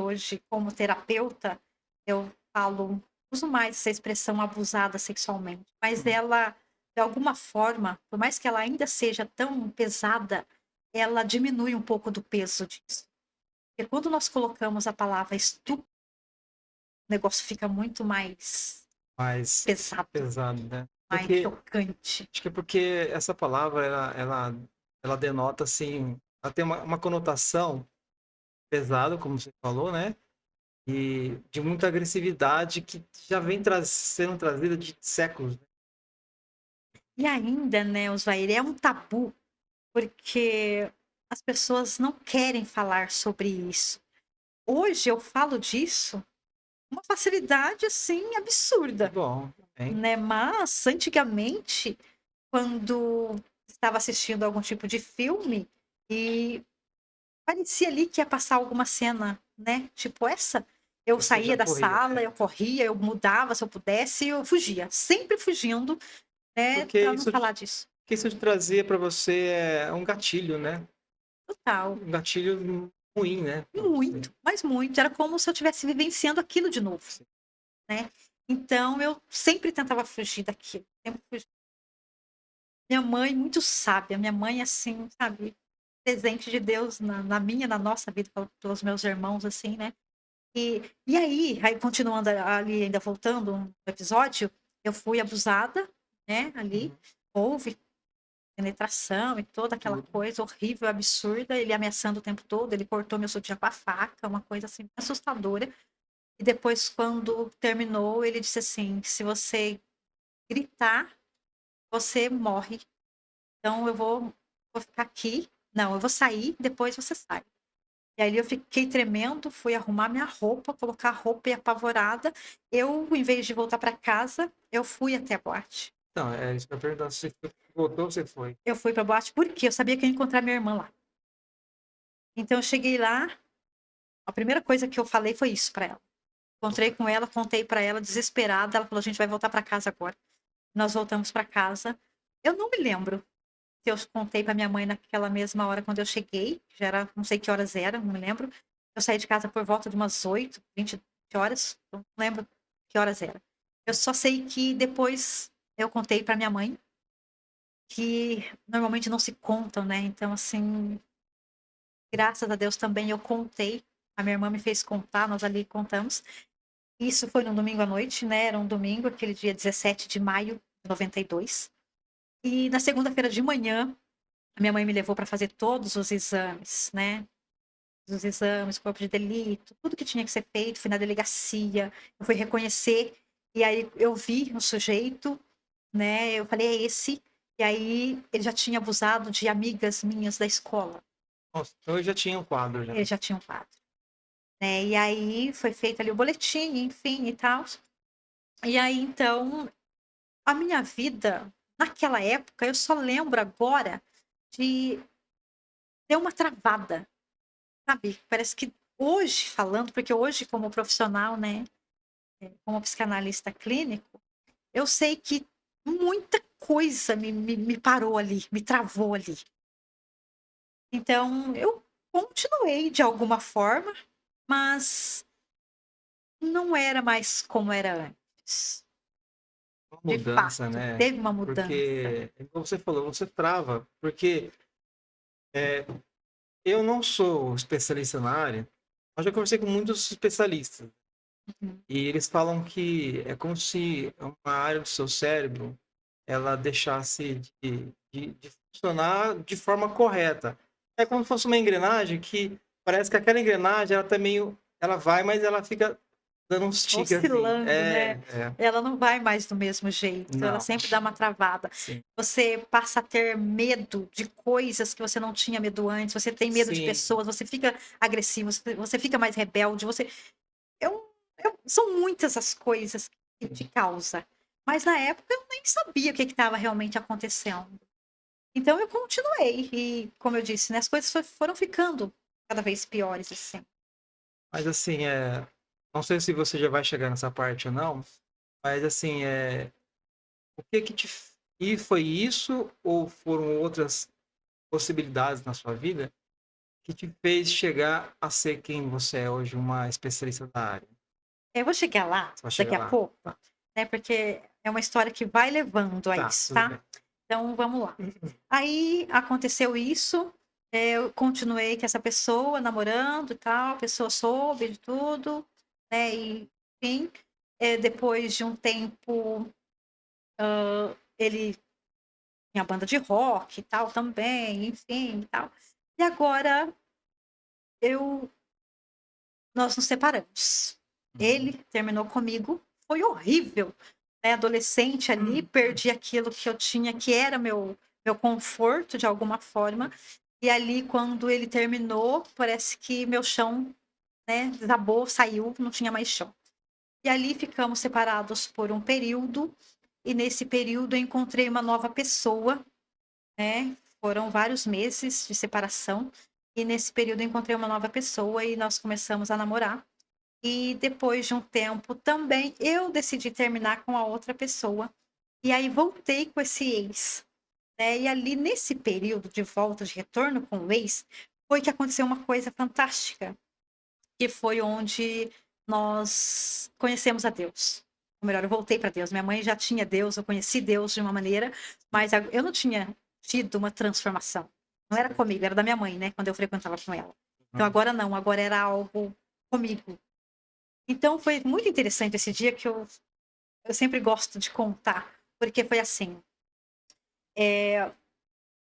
como terapeuta, eu uso mais essa expressão abusada sexualmente, mas Hum. ela, de alguma forma, por mais que ela ainda seja tão pesada, ela diminui um pouco do peso disso. Porque quando nós colocamos a palavra estupro, o negócio fica muito mais Mais pesado, pesado, né. mais Porque chocante. acho que é porque essa palavra ela denota, assim, ela tem uma conotação pesada, como você falou, né, e de muita agressividade que já vem sendo trazida de séculos, né. E ainda, né, Osvair, é um tabu, porque as pessoas não querem falar sobre isso. Hoje eu falo disso com uma facilidade, assim, Que absurda, bom, hein. né, mas antigamente, quando estava assistindo algum tipo de filme e parecia ali que ia passar alguma cena, né, tipo essa, eu Você já saía da corria. sala, É, eu corria, eu mudava se eu pudesse, eu fugia, sempre fugindo, né, porque pra não falar disso. isso te trazia para você, um gatilho, né, Total. um gatilho ruim, né, pra você. Muito, mas muito. Era como se eu estivesse vivenciando aquilo de novo, Sim. né. Então eu sempre tentava fugir daquilo, sempre fugi. Minha mãe muito sábia, minha mãe, assim, sabe, presente de Deus na minha, na nossa vida, pelos meus irmãos, assim, né. E aí, continuando ali, ainda voltando no episódio, eu fui abusada, né, ali, Uhum. houve penetração e toda aquela Tudo. coisa horrível, absurda, ele ameaçando o tempo todo, ele cortou meu sutiã com a faca, uma coisa, assim, assustadora. E depois, quando terminou, ele disse assim: "Se você gritar, você morre, então eu vou ficar aqui, não, eu vou sair, depois você sai". E aí eu fiquei tremendo, fui arrumar minha roupa, colocar a roupa e apavorada, eu, em vez de voltar para casa, eu fui até a boate. Então, é isso que eu ia perguntar, se você voltou ou você foi? Eu fui pra boate, porque eu sabia que eu ia encontrar minha irmã lá. Então eu cheguei lá, a primeira coisa que eu falei foi isso pra ela. Encontrei com ela, contei pra ela desesperada, ela falou: "A gente vai voltar pra casa agora". Nós voltamos pra casa. Eu não me lembro se eu contei pra minha mãe naquela mesma hora quando eu cheguei, já era, não sei que horas era, não me lembro. Eu saí de casa por volta de umas 8, 20 horas, não lembro que horas era. Eu só sei que depois eu contei pra minha mãe, que normalmente não se contam, né, então assim, graças a Deus também eu contei, a minha irmã me fez contar, nós ali contamos. Isso foi num domingo à noite, né, era um domingo, aquele dia 17 de maio de 92. E na segunda-feira de manhã, a minha mãe me levou para fazer todos os exames, né, os exames, corpo de delito, tudo que tinha que ser feito, fui na delegacia, eu fui reconhecer, e aí eu vi o sujeito, né, eu falei: "É esse", e aí ele já tinha abusado de amigas minhas da escola, Nossa, então eu já tinha um quadro já. ele já tinha um quadro, né, e aí foi feito ali o boletim, enfim e tal. E aí então, a minha vida, naquela época, eu só lembro agora de ter uma travada, sabe, parece que hoje falando, porque hoje como profissional, né, como psicanalista clínico, eu sei que muita coisa me parou ali, me travou ali. Então eu continuei de alguma forma, mas não era mais como era antes. Uma De mudança, fato, né, teve uma mudança. porque, como você falou, você trava, porque, eh, eu não sou especialista na área, mas já conversei com muitos especialistas, Uhum. e eles falam que é como se uma área do seu cérebro, ela deixasse de funcionar de forma correta. É como se fosse uma engrenagem que parece que aquela engrenagem ela tá meio ela vai, mas ela fica dando uns tique, assim. Oscilando, né. É. Ela não vai mais do mesmo jeito, ela Não, sempre dá uma travada. sim. Você passa a ter medo de coisas que você não tinha medo antes, você tem medo de Sim. pessoas, você fica agressivo, você fica mais rebelde, você são muitas as coisas que te causa. Mas na época eu nem sabia o que estava realmente acontecendo. Então eu continuei e, como eu disse, né, as coisas foram ficando cada vez piores, assim. Mas assim, não sei se você já vai chegar nessa parte ou não, mas assim, o que que te f e foi isso ou foram outras possibilidades na sua vida que te fez chegar a ser quem você é hoje, uma especialista da área? Eu vou chegar lá Você vai daqui chegar a lá? pouco, Tá, né, porque é uma história que vai levando a tá, isso, tudo tá. bem. Então vamos lá. Aí aconteceu isso, eu continuei com essa pessoa namorando e tal, a pessoa soube de tudo, né, e enfim, depois de um tempo, ele tinha banda de rock e tal também, enfim e tal. E agora eu nós nos separamos. Ele Uhum. terminou comigo, foi horrível, né, adolescente ali, perdi aquilo que eu tinha, que era meu conforto de alguma forma, e ali quando ele terminou, parece que meu chão, né, desabou, saiu, não tinha mais chão. E ali ficamos separados por um período, e nesse período eu encontrei uma nova pessoa, né, foram vários meses de separação, e nesse período eu encontrei uma nova pessoa e nós começamos a namorar. E depois de um tempo também eu decidi terminar com a outra pessoa, e aí voltei com esse ex, né, e ali nesse período de volta, de retorno com o ex, foi que aconteceu uma coisa fantástica, que foi onde nós conhecemos a Deus. Ou melhor, eu voltei para Deus, minha mãe já tinha Deus, eu conheci Deus de uma maneira, mas a eu não tinha tido uma transformação. Não era Certo. comigo, era da minha mãe, né, quando eu frequentava com ela. Então Uhum. agora não, agora era algo comigo. Então foi muito interessante esse dia que eu sempre gosto de contar, porque foi assim, eh,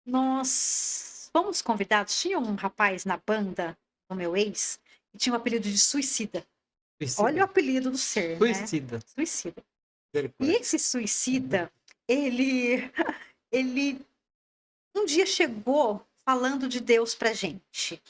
nós fomos convidados, tinha um rapaz na banda do meu ex, que tinha o apelido de Suicida. Olha o Suicida. apelido do ser, né, Suicida. Suicida. E Misericórdia. esse Suicida, ele ele um dia chegou falando de Deus pra gente,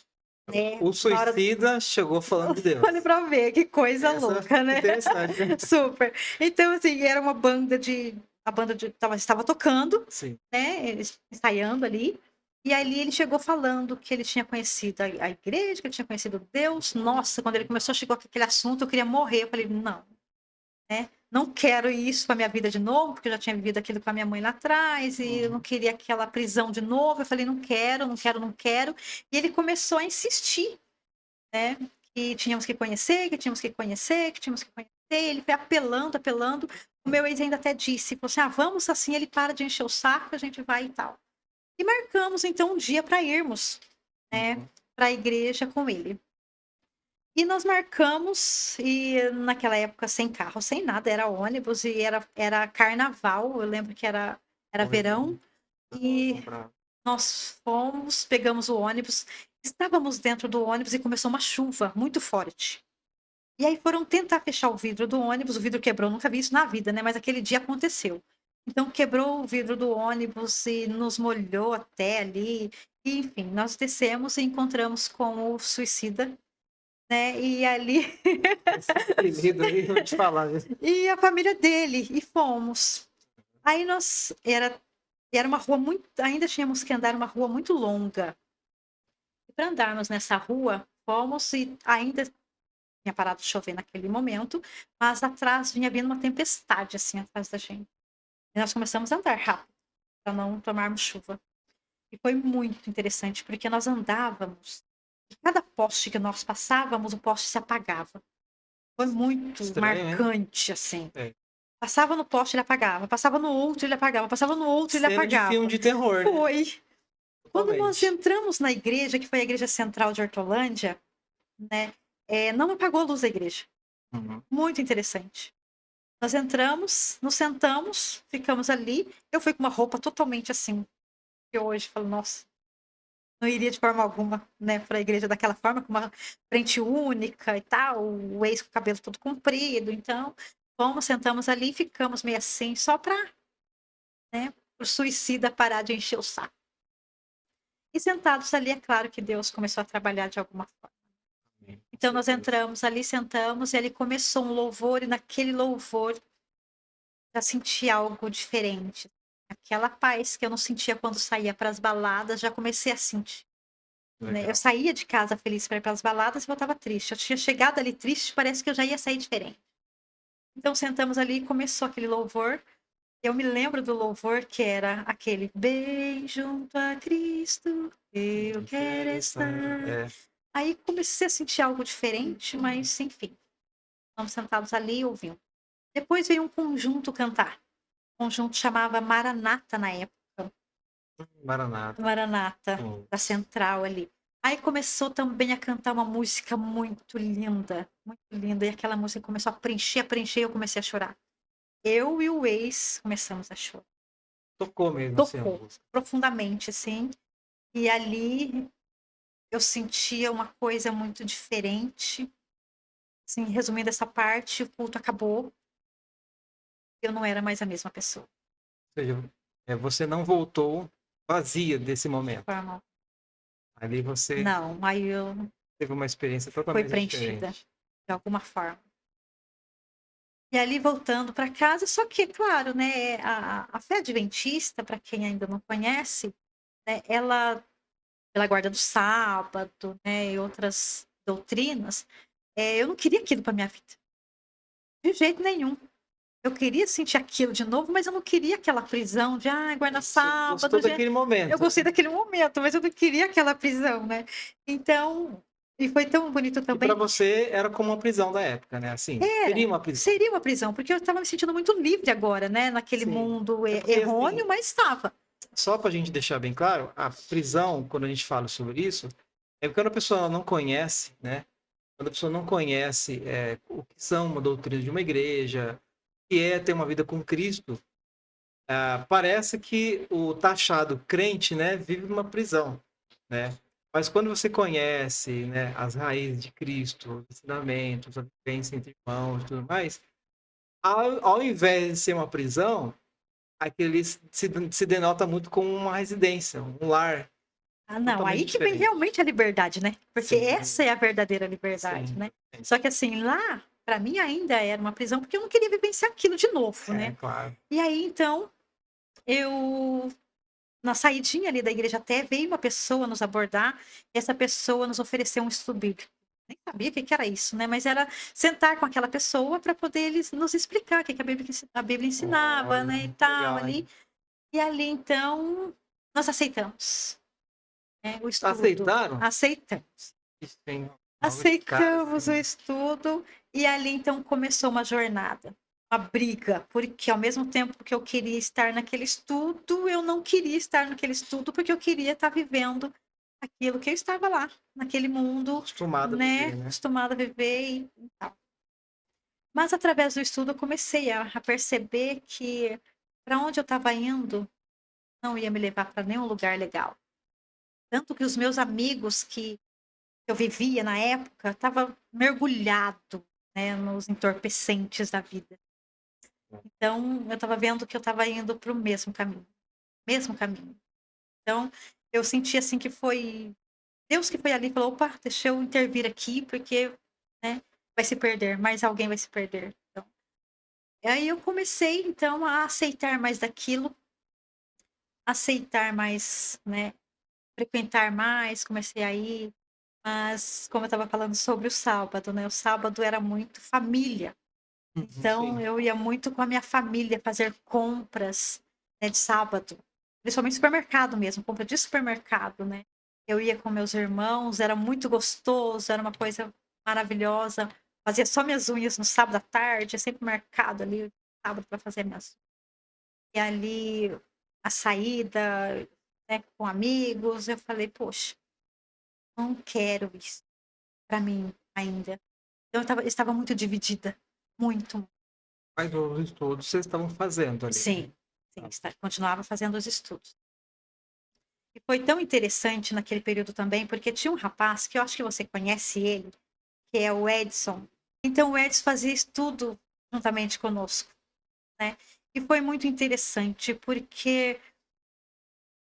né, O na hora suicida chegou falando de olha Deus. pra ver, que coisa Essa louca, né. interessante, né? Super. Então, assim, era uma banda de a banda de estava tocando, Sim. né, eles ensaiando ali, e ali ele chegou falando que ele tinha conhecido a igreja, que ele tinha conhecido Deus. Nossa, quando ele começou, chegou com aquele assunto, eu queria morrer. Eu falei: "Não, né, não quero isso pra minha vida de novo", porque eu já tinha vivido aquilo com a minha mãe lá atrás, e eu não Uhum. queria aquela prisão de novo. Eu falei: "Não quero, não quero, não quero". E ele começou a insistir, né, que tínhamos que conhecer, que tínhamos que conhecer, que tínhamos que conhecer. Ele foi apelando, apelando. O meu ex ainda até disse, falou assim: "Ah, vamos assim, ele para de encher o saco, a gente vai e tal". E marcamos então um dia para irmos, né, Uhum. para a igreja com ele. E nós marcamos, e naquela época sem carro, sem nada, era ônibus e era carnaval. Eu lembro que era Olha, verão, bravo, e bravo. nós fomos, pegamos o ônibus, estávamos dentro do ônibus e começou uma chuva muito forte. E aí foram tentar fechar o vidro do ônibus, o vidro quebrou, nunca vi isso na vida, né, mas aquele dia aconteceu. Então quebrou o vidro do ônibus e nos molhou até ali, e enfim, nós descemos e encontramos com o suicida, né, e ali Esse apelido aí, eu vou te falar, viu? e a família dele, e fomos. Aí nós era uma rua muito, ainda tínhamos que andar uma rua muito longa. E pra andarmos nessa rua, fomos, e ainda tinha parado de chover naquele momento, mas atrás vinha vindo uma tempestade, assim, atrás da gente. E nós começamos a andar rápido, para não tomarmos chuva. E foi muito interessante, porque nós andávamos, e cada poste que nós passávamos, o poste se apagava. Foi muito Estranho, hein? marcante, assim. É. Passava no poste, ele apagava, passava no outro, ele apagava, passava no outro, ele Cena de filme apagava. de terror, né? Foi. Quando nós Totalmente. entramos na igreja, que foi a igreja central de Hortolândia, né, não apagou a luz da igreja. Uhum. Muito interessante. Nós entramos, nos sentamos, ficamos ali. Eu fui com uma roupa totalmente assim, que hoje eu falo: "Nossa, não iria de forma alguma, né, para a igreja daquela forma, com uma frente única e tal", o ex com o cabelo todo comprido. Então, fomos, sentamos ali e ficamos meio assim, só para, né, o suicida parar de encher o saco. E sentados ali, é claro que Deus começou a trabalhar de alguma forma. Amém, com Então nós certeza. entramos ali, sentamos, e ali começou um louvor, e naquele louvor já senti algo diferente. Aquela paz que eu não sentia quando saía para as baladas, já comecei a sentir, né. Eu Legal. saía de casa feliz para ir para as baladas e voltava triste. Eu tinha chegado ali triste, parece que eu já ia sair diferente. Então sentamos ali e começou aquele louvor. Eu me lembro do louvor que era aquele: "Bem junto a Cristo, eu quero Interessante. estar". É. Aí comecei a sentir algo diferente, mas enfim, estamos sentados ali ouvindo. Depois veio um conjunto cantar. O conjunto chamava Maranata na época. Maranata. Maranata, Hum. da central ali. Aí começou também a cantar uma música muito linda, e aquela música começou a preencher, e eu comecei a chorar. Eu e o ex começamos a chorar. Tocou mesmo, assim, a Tocou música. profundamente, assim, e ali eu sentia uma coisa muito diferente. Assim, resumindo essa parte, o culto acabou, eu não era mais a mesma pessoa, Ou seja, você não voltou vazia desse de momento. forma, Ali você não, aí eu teve uma experiência fui totalmente preenchida, diferente. de alguma forma. E ali voltando para casa, só que claro, né, a fé adventista, para quem ainda não conhece, né, ela pela guarda do sábado, né, e outras doutrinas, eu não queria aquilo para minha vida, de jeito nenhum. Eu queria sentir aquilo de novo, mas eu não queria aquela prisão de: "Ai, guarda Você gostou sábado, já". daquele Eu momento, gostei né. daquele momento, mas eu não queria aquela prisão, né. Então, e foi tão bonito E pra também. você era como uma prisão da época, né, assim, seria Era, uma prisão. seria uma prisão, porque eu estava me sentindo muito livre agora, né, naquele Sim. mundo É porque, assim, errôneo, mas estava. só pra gente deixar bem claro, a prisão, quando a gente fala sobre isso, é porque quando a pessoa não conhece, né, quando a pessoa não conhece, o que são uma doutrina de uma igreja, o que é ter uma vida com Cristo, parece que o taxado crente, né, vive numa prisão, né. Mas quando você conhece, né, as raízes de Cristo, os ensinamentos, a vivência entre irmãos e tudo mais, ao invés de ser uma prisão, aquele se denota muito como uma residência, um lar Ah, não, totalmente aí que vem diferente. realmente a liberdade, né, porque essa Sim, é a verdadeira liberdade, sim, né. exatamente. Só que assim, lá, pra mim ainda era uma prisão, porque eu não queria vivenciar aquilo de novo, É, né. claro. E aí então, eu na saidinha ali da igreja até, veio uma pessoa nos abordar, e essa pessoa nos ofereceu um estudo bíblico. Nem sabia o que que era isso, né, mas era sentar com aquela pessoa para poder eles nos explicar o que que a Bíblia ensinava, Olha, né, e muito tal legal, ali. hein. E ali então, nós aceitamos, né, o estudo. Aceitaram? Aceitamos. Isso, hein, logo de cara, Aceitamos o assim. estudo, e ali então começou uma jornada, uma briga, porque ao mesmo tempo que eu queria estar naquele estudo, eu não queria estar naquele estudo, porque eu queria estar vivendo aquilo que eu estava lá, naquele mundo, Acostumado a né, viver, né. acostumada a viver e tal. Mas através do estudo eu comecei a perceber que para onde eu estava indo, não ia me levar para nenhum lugar legal. Tanto que os meus amigos que eu vivia na época, estava mergulhado, né, nos entorpecentes da vida. Então, eu estava vendo que eu estava indo para o mesmo caminho, mesmo caminho. Então, eu senti, assim, que foi Deus que foi ali e falou: "Opa, deixa eu intervir aqui, porque, né, vai se perder, mais alguém vai se perder". Então, e aí eu comecei, então, a aceitar mais daquilo, aceitar mais, né, frequentar mais, comecei a ir, mas como eu estava falando sobre o sábado, né, o sábado era muito família. Uhum, Então sim. eu ia muito com a minha família fazer compras, né, de sábado, principalmente supermercado mesmo, compra de supermercado, né. Eu ia com meus irmãos, era muito gostoso, era uma coisa maravilhosa. Fazia só minhas unhas no sábado à tarde, ia sempre no mercado ali, sábado para fazer minhas, e ali a saída, né, com amigos, eu falei: "Poxa, não quero isso para mim ainda". Então eu estava muito dividida, muito. Mas os estudos vocês estavam fazendo ali, né. Sim, sim, continuava fazendo os estudos. E foi tão interessante naquele período também, porque tinha um rapaz que eu acho que você conhece ele, que é o Edson. Então o Edson fazia estudo juntamente conosco, né. E foi muito interessante, porque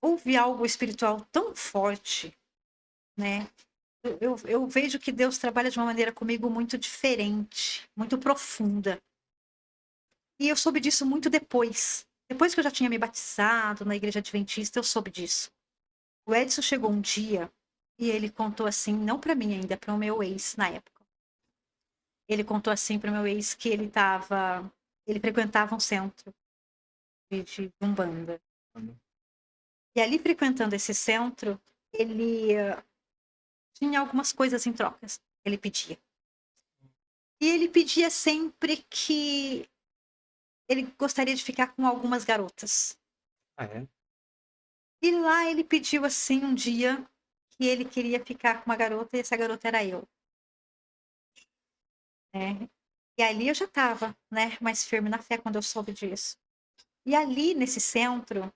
houve algo espiritual tão forte, né. Eu vejo que Deus trabalha de uma maneira comigo muito diferente, muito profunda. E eu soube disso muito depois. Depois que eu já tinha me batizado na igreja adventista, eu soube disso. O Edson chegou um dia e ele contou assim, não pra mim ainda, para o meu ex na época. Ele contou assim para o meu ex que ele frequentava um centro de Umbanda. E ali frequentando esse centro, ele tinha algumas coisas em trocas, ele pedia. E ele pedia sempre que ele gostaria de ficar com algumas garotas. Ah, é? E lá ele pediu assim um dia que ele queria ficar com uma garota e essa garota era eu, né. E ali eu já estava, né, mais firme na fé quando eu soube disso. E ali nesse centro,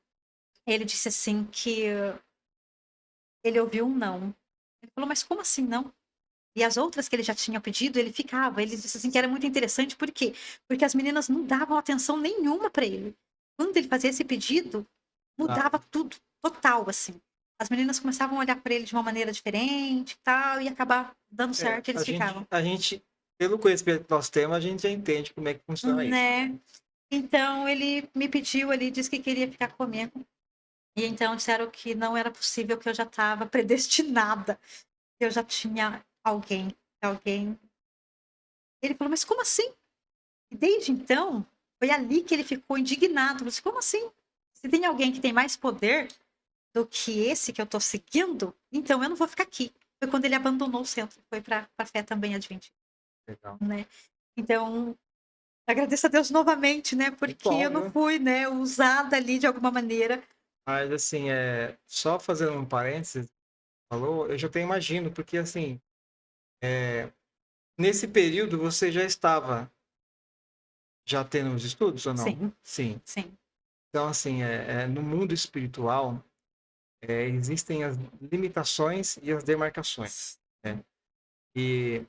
ele disse assim que ele ouviu um não. Ele falou: "Mas como assim não?" E as outras que ele já tinha pedido, ele ficava. Ele disse assim que era muito interessante, por quê? Porque as meninas não davam atenção nenhuma para ele. Quando ele fazia esse pedido, Tá. mudava tudo, total, assim. As meninas começavam a olhar para ele de uma maneira diferente e tal, e acabar dando É, certo e eles ficavam. a gente, pelo conhecimento que nós temos, a gente já entende como é que funciona isso, né. Né. Então ele me pediu, ele disse que queria ficar comigo, e então disseram que não era possível, que eu já estava predestinada, que eu já tinha alguém. Ele falou: "Mas como assim?" E desde então, foi ali que ele ficou indignado, falou assim: "Como assim? Se tem alguém que tem mais poder do que esse que eu estou seguindo, então eu não vou ficar aqui". Foi quando ele abandonou o centro, foi pra fé também adventista, Legal. né. Então, agradeço a Deus novamente, né, Muito porque bom, eu não viu. fui, né, usada ali de alguma maneira. Mas assim, só fazendo um parênteses, falou, eu já até imagino, porque assim, Nesse período você já estava já tendo os estudos ou não? Sim, Sim. sim. Então, assim, no mundo espiritual, existem as limitações e as demarcações, né? E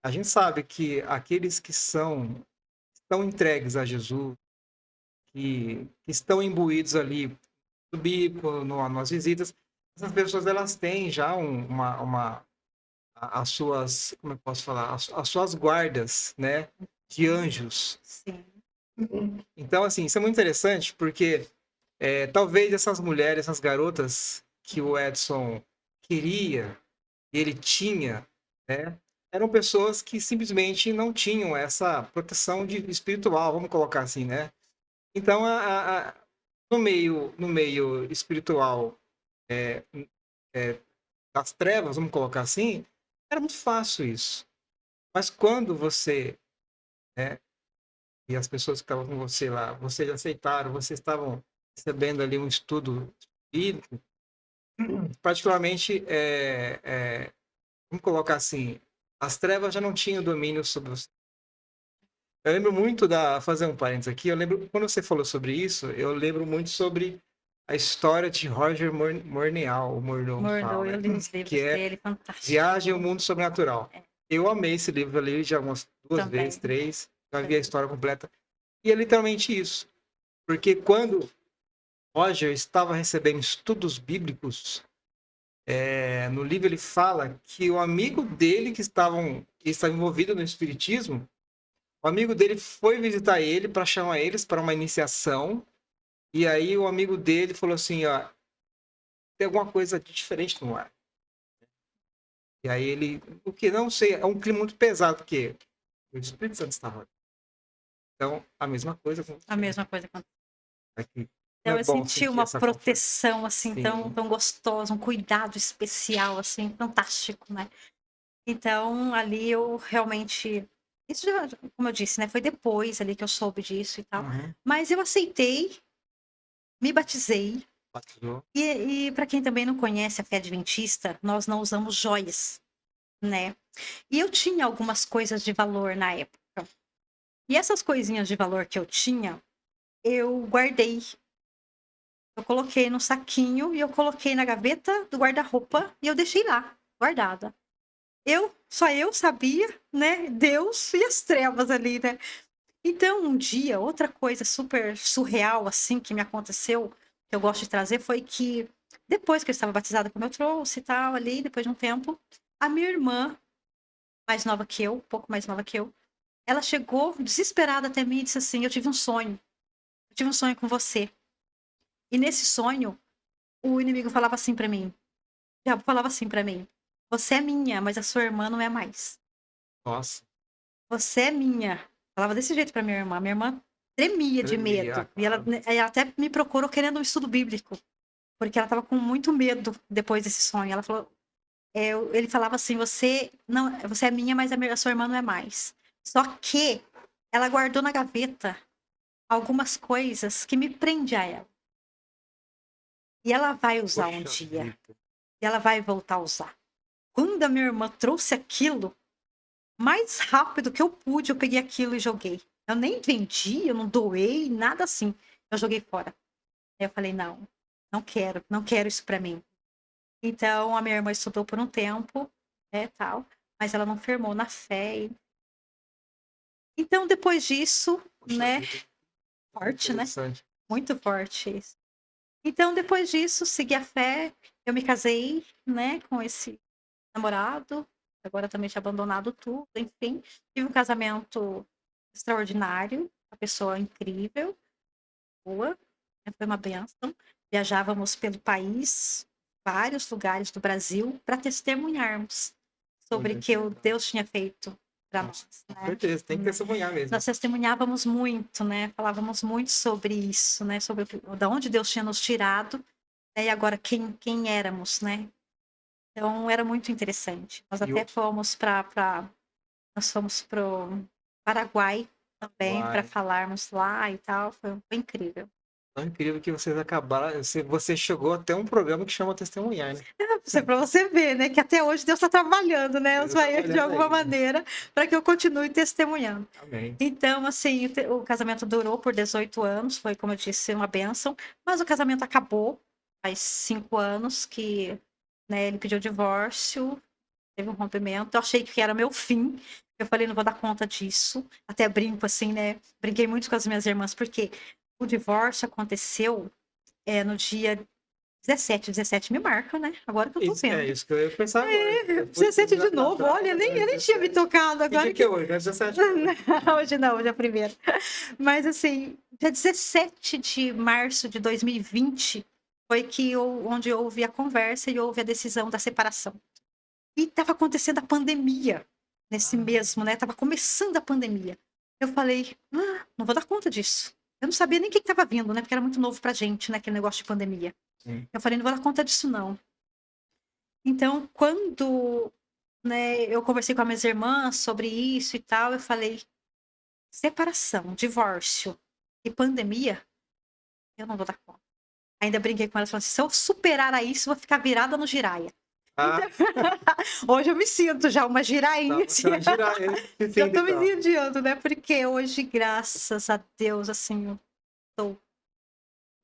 a gente sabe que aqueles que estão entregues a Jesus, que estão imbuídos ali no bico, nas visitas, essas pessoas elas têm já as suas, como eu posso falar, as suas guardas, né, de anjos. Sim. Então, assim, isso é muito interessante porque talvez essas mulheres, essas garotas que o Edson queria, ele tinha, né, eram pessoas que simplesmente não tinham essa proteção espiritual, vamos colocar assim, né? Então, no meio espiritual é, das trevas, vamos colocar assim, era muito fácil isso. Mas quando você, né, e as pessoas que estavam com você lá, vocês aceitaram, vocês estavam recebendo ali um estudo bíblico, particularmente, vamos colocar assim, as trevas já não tinham domínio sobre você. Eu lembro muito fazer um parênteses aqui, eu lembro, quando você falou sobre isso, eu lembro muito sobre a história de Roger Morneau, o Morneau que fala, Mordou, eu né? li os Que livros é dele, fantástico. Viagem ao Mundo Sobrenatural. É, Eu amei esse livro, eu li já umas duas vezes, também. três, já vi a Também. história completa. E é literalmente isso. Porque quando Roger estava recebendo estudos bíblicos, no livro ele fala que o amigo dele que estava envolvido no espiritismo, o amigo dele foi visitar ele para chamar eles para uma iniciação. E aí o amigo dele falou assim, ó, tem alguma coisa de diferente no ar. E aí ele, o que não sei, é um clima muito pesado, porque o Espírito Santo estava ali. Então, a mesma coisa com A você. mesma coisa. Aqui. Como Então é eu bom senti sentir uma essa confiança. proteção, assim, tão, Sim. tão gostosa, um cuidado especial, assim, fantástico, né? Então, ali eu realmente. Isso já, como eu disse, né? Foi depois ali que eu soube disso e tal. Uhum. Mas eu aceitei, me batizei. Batizou. E para quem também não conhece a fé adventista, nós não usamos joias, né? E eu tinha algumas coisas de valor na época. E essas coisinhas de valor que eu tinha, eu guardei. Eu coloquei no saquinho e eu coloquei na gaveta do guarda-roupa e eu deixei lá, guardada. Só eu sabia, né? Deus e as trevas ali, né? Então, um dia, outra coisa super surreal, assim, que me aconteceu, que eu gosto de trazer, foi que depois que eu estava batizada, como eu trouxe e tal, ali, depois de um tempo, a minha irmã, mais nova que eu, um pouco mais nova que eu, ela chegou desesperada até mim e disse assim: Eu tive um sonho. Eu tive um sonho com você. E nesse sonho, o inimigo falava assim pra mim: o diabo falava assim pra mim: Você é minha, mas a sua irmã não é mais. Nossa, Você é minha. Falava desse jeito pra minha irmã. Minha irmã tremia de tremia, medo. E ela, claro. ela até me procurou querendo um estudo bíblico. Porque ela estava com muito medo depois desse sonho. Ela falou, ele falava assim: você não, você é minha, mas a sua irmã não é mais. Só que ela guardou na gaveta algumas coisas que me prende a ela. E ela vai usar um Poxa dia. vida. E ela vai voltar a usar. Quando a minha irmã trouxe aquilo, mais rápido que eu pude, eu peguei aquilo e joguei. Eu nem vendi, eu não doei, nada assim. Eu joguei fora. Aí eu falei: não, não quero, não quero isso pra mim. Então a minha irmã estudou por um tempo, né, tal, mas ela não firmou na fé. Então depois disso, Poxa né, vida. forte, né? Interessante. Muito forte isso. Então depois disso, segui a fé, eu me casei, né, com esse namorado, agora também tinha abandonado tudo, enfim, tive um casamento extraordinário, uma pessoa incrível, boa, né, foi uma bênção. Viajávamos pelo país, vários lugares do Brasil, para testemunharmos sobre o Olha que que o legal. Deus tinha feito para Nossa, nós, com né? certeza, tem que testemunhar Nós mesmo. testemunhávamos muito, né? Falávamos muito sobre isso, né? Sobre da onde Deus tinha nos tirado, né? E agora quem éramos, né? Então era muito interessante. Nós E até o fomos nós fomos pro Paraguai também para Uai. falarmos lá e tal. Foi incrível. Tão incrível que vocês acabaram você chegou até um programa que chama Testemunhar, né. Pra você ver, né, que até hoje Deus está trabalhando, né, Deus os tá vai de trabalhando alguma aí, né. maneira, para que eu continue testemunhando. Amém. Então, assim, o casamento durou por 18 anos, foi, como eu disse, uma bênção, mas o casamento acabou faz 5 anos que, né, ele pediu divórcio, teve um rompimento, eu achei que era meu fim, eu falei: "Não vou dar conta disso", até brinco, assim, né, brinquei muito com as minhas irmãs, porque o divórcio aconteceu, no dia 17 me marca, né, agora que eu tô Isso é vendo. isso que eu ia pensar agora. Foi 17 de na novo, olha, data, nem agora é eu nem tinha me 17. tocado, Que dia agora que é que hoje? Não é 17 não. hoje não, hoje é 1º. Mas assim, dia 17 de março de 2020 foi que onde houve a conversa e houve a decisão da separação. E estava acontecendo a pandemia, nesse Ah, mesmo, né, estava começando a pandemia. Eu falei: "Ah, não vou dar conta disso". Eu não sabia nem o que estava vindo, né, porque era muito novo pra gente, né, aquele negócio de pandemia. sim. Eu falei: "Não vou dar conta disso não". Então quando, né, eu conversei com as minhas irmãs sobre isso e tal, eu falei: "Separação, divórcio e pandemia, eu não vou dar conta". Ainda brinquei com elas, falei assim: "Se eu superar a isso, eu vou ficar virada no giraia". Então, Ah, hoje eu me sinto já uma tá, girainha, você assim, vai girar ele se já sente tô me então. sentindo, né, porque hoje, graças a Deus, assim, eu tô,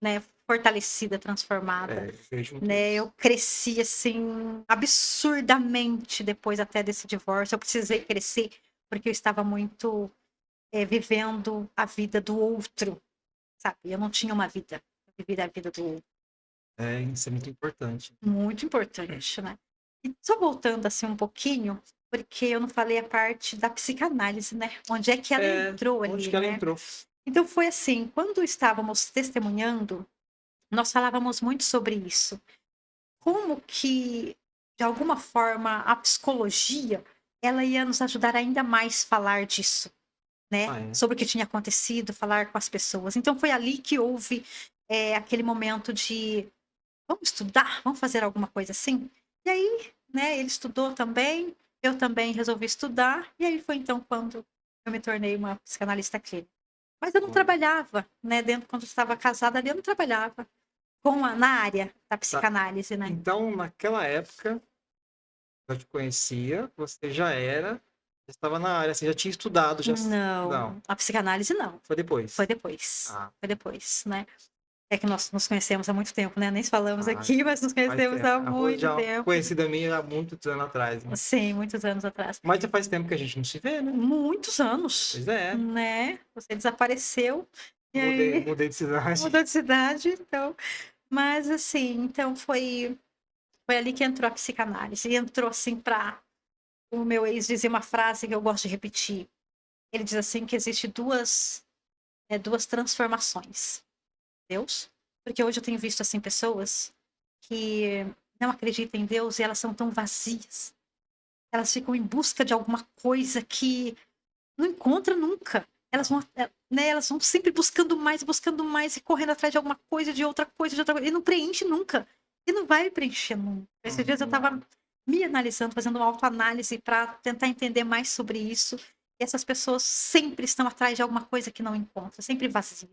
né, fortalecida, transformada, É, eu vejo muito né, isso. eu cresci, assim, absurdamente depois até desse divórcio, eu precisei crescer, porque eu estava muito, vivendo a vida do outro, sabe, eu não tinha uma vida, eu vivia a vida do outro. É, isso é muito importante. Muito importante, né. E só voltando, assim, um pouquinho, porque eu não falei a parte da psicanálise, né, onde é que ela É, entrou onde ali, que ela né. entrou. Então foi assim, quando estávamos testemunhando, nós falávamos muito sobre isso. Como que, de alguma forma, a psicologia, ela ia nos ajudar ainda mais falar disso, né, Ah, é. sobre o que tinha acontecido, falar com as pessoas. Então foi ali que houve, aquele momento de: "Vamos estudar? Vamos fazer alguma coisa assim?". E aí, né, ele estudou também, eu também resolvi estudar, e aí foi então quando eu me tornei uma psicanalista clínica. Mas eu não Olha, trabalhava, né, dentro quando eu estava casada ali, eu não trabalhava na área da tá. psicanálise, né. Então, naquela época, eu te conhecia, você já estava na área, você já tinha estudado, já não, Não, a psicanálise não, foi depois. foi depois, Ah, foi depois, né. É que nós nos conhecemos há muito tempo, né, nem falamos ah, aqui, mas nos faz conhecemos tempo. há A Rose já muito é uma tempo. conhecida minha há muitos anos atrás, né. Sim, muitos anos atrás. Mas já faz tempo que a gente não se vê, né. Muitos anos, Pois é, né, você desapareceu, e aí mudei de cidade. mudou de cidade, então mas assim, então foi ali que entrou a psicanálise, e entrou assim pra o meu ex dizia uma frase que eu gosto de repetir, ele diz assim que existe 2 transformações, Deus, porque hoje eu tenho visto, assim, pessoas que não acreditam em Deus e elas são tão vazias, elas ficam em busca de alguma coisa que não encontra nunca. Elas vão, né, elas vão sempre buscando mais e correndo atrás de alguma coisa, de outra coisa, de outra coisa, e não preenche nunca. E não vai preencher nunca. Esses dias eu estava Não. me analisando, fazendo uma autoanálise para tentar entender mais sobre isso. E essas pessoas sempre estão atrás de alguma coisa que não encontram, sempre vazias.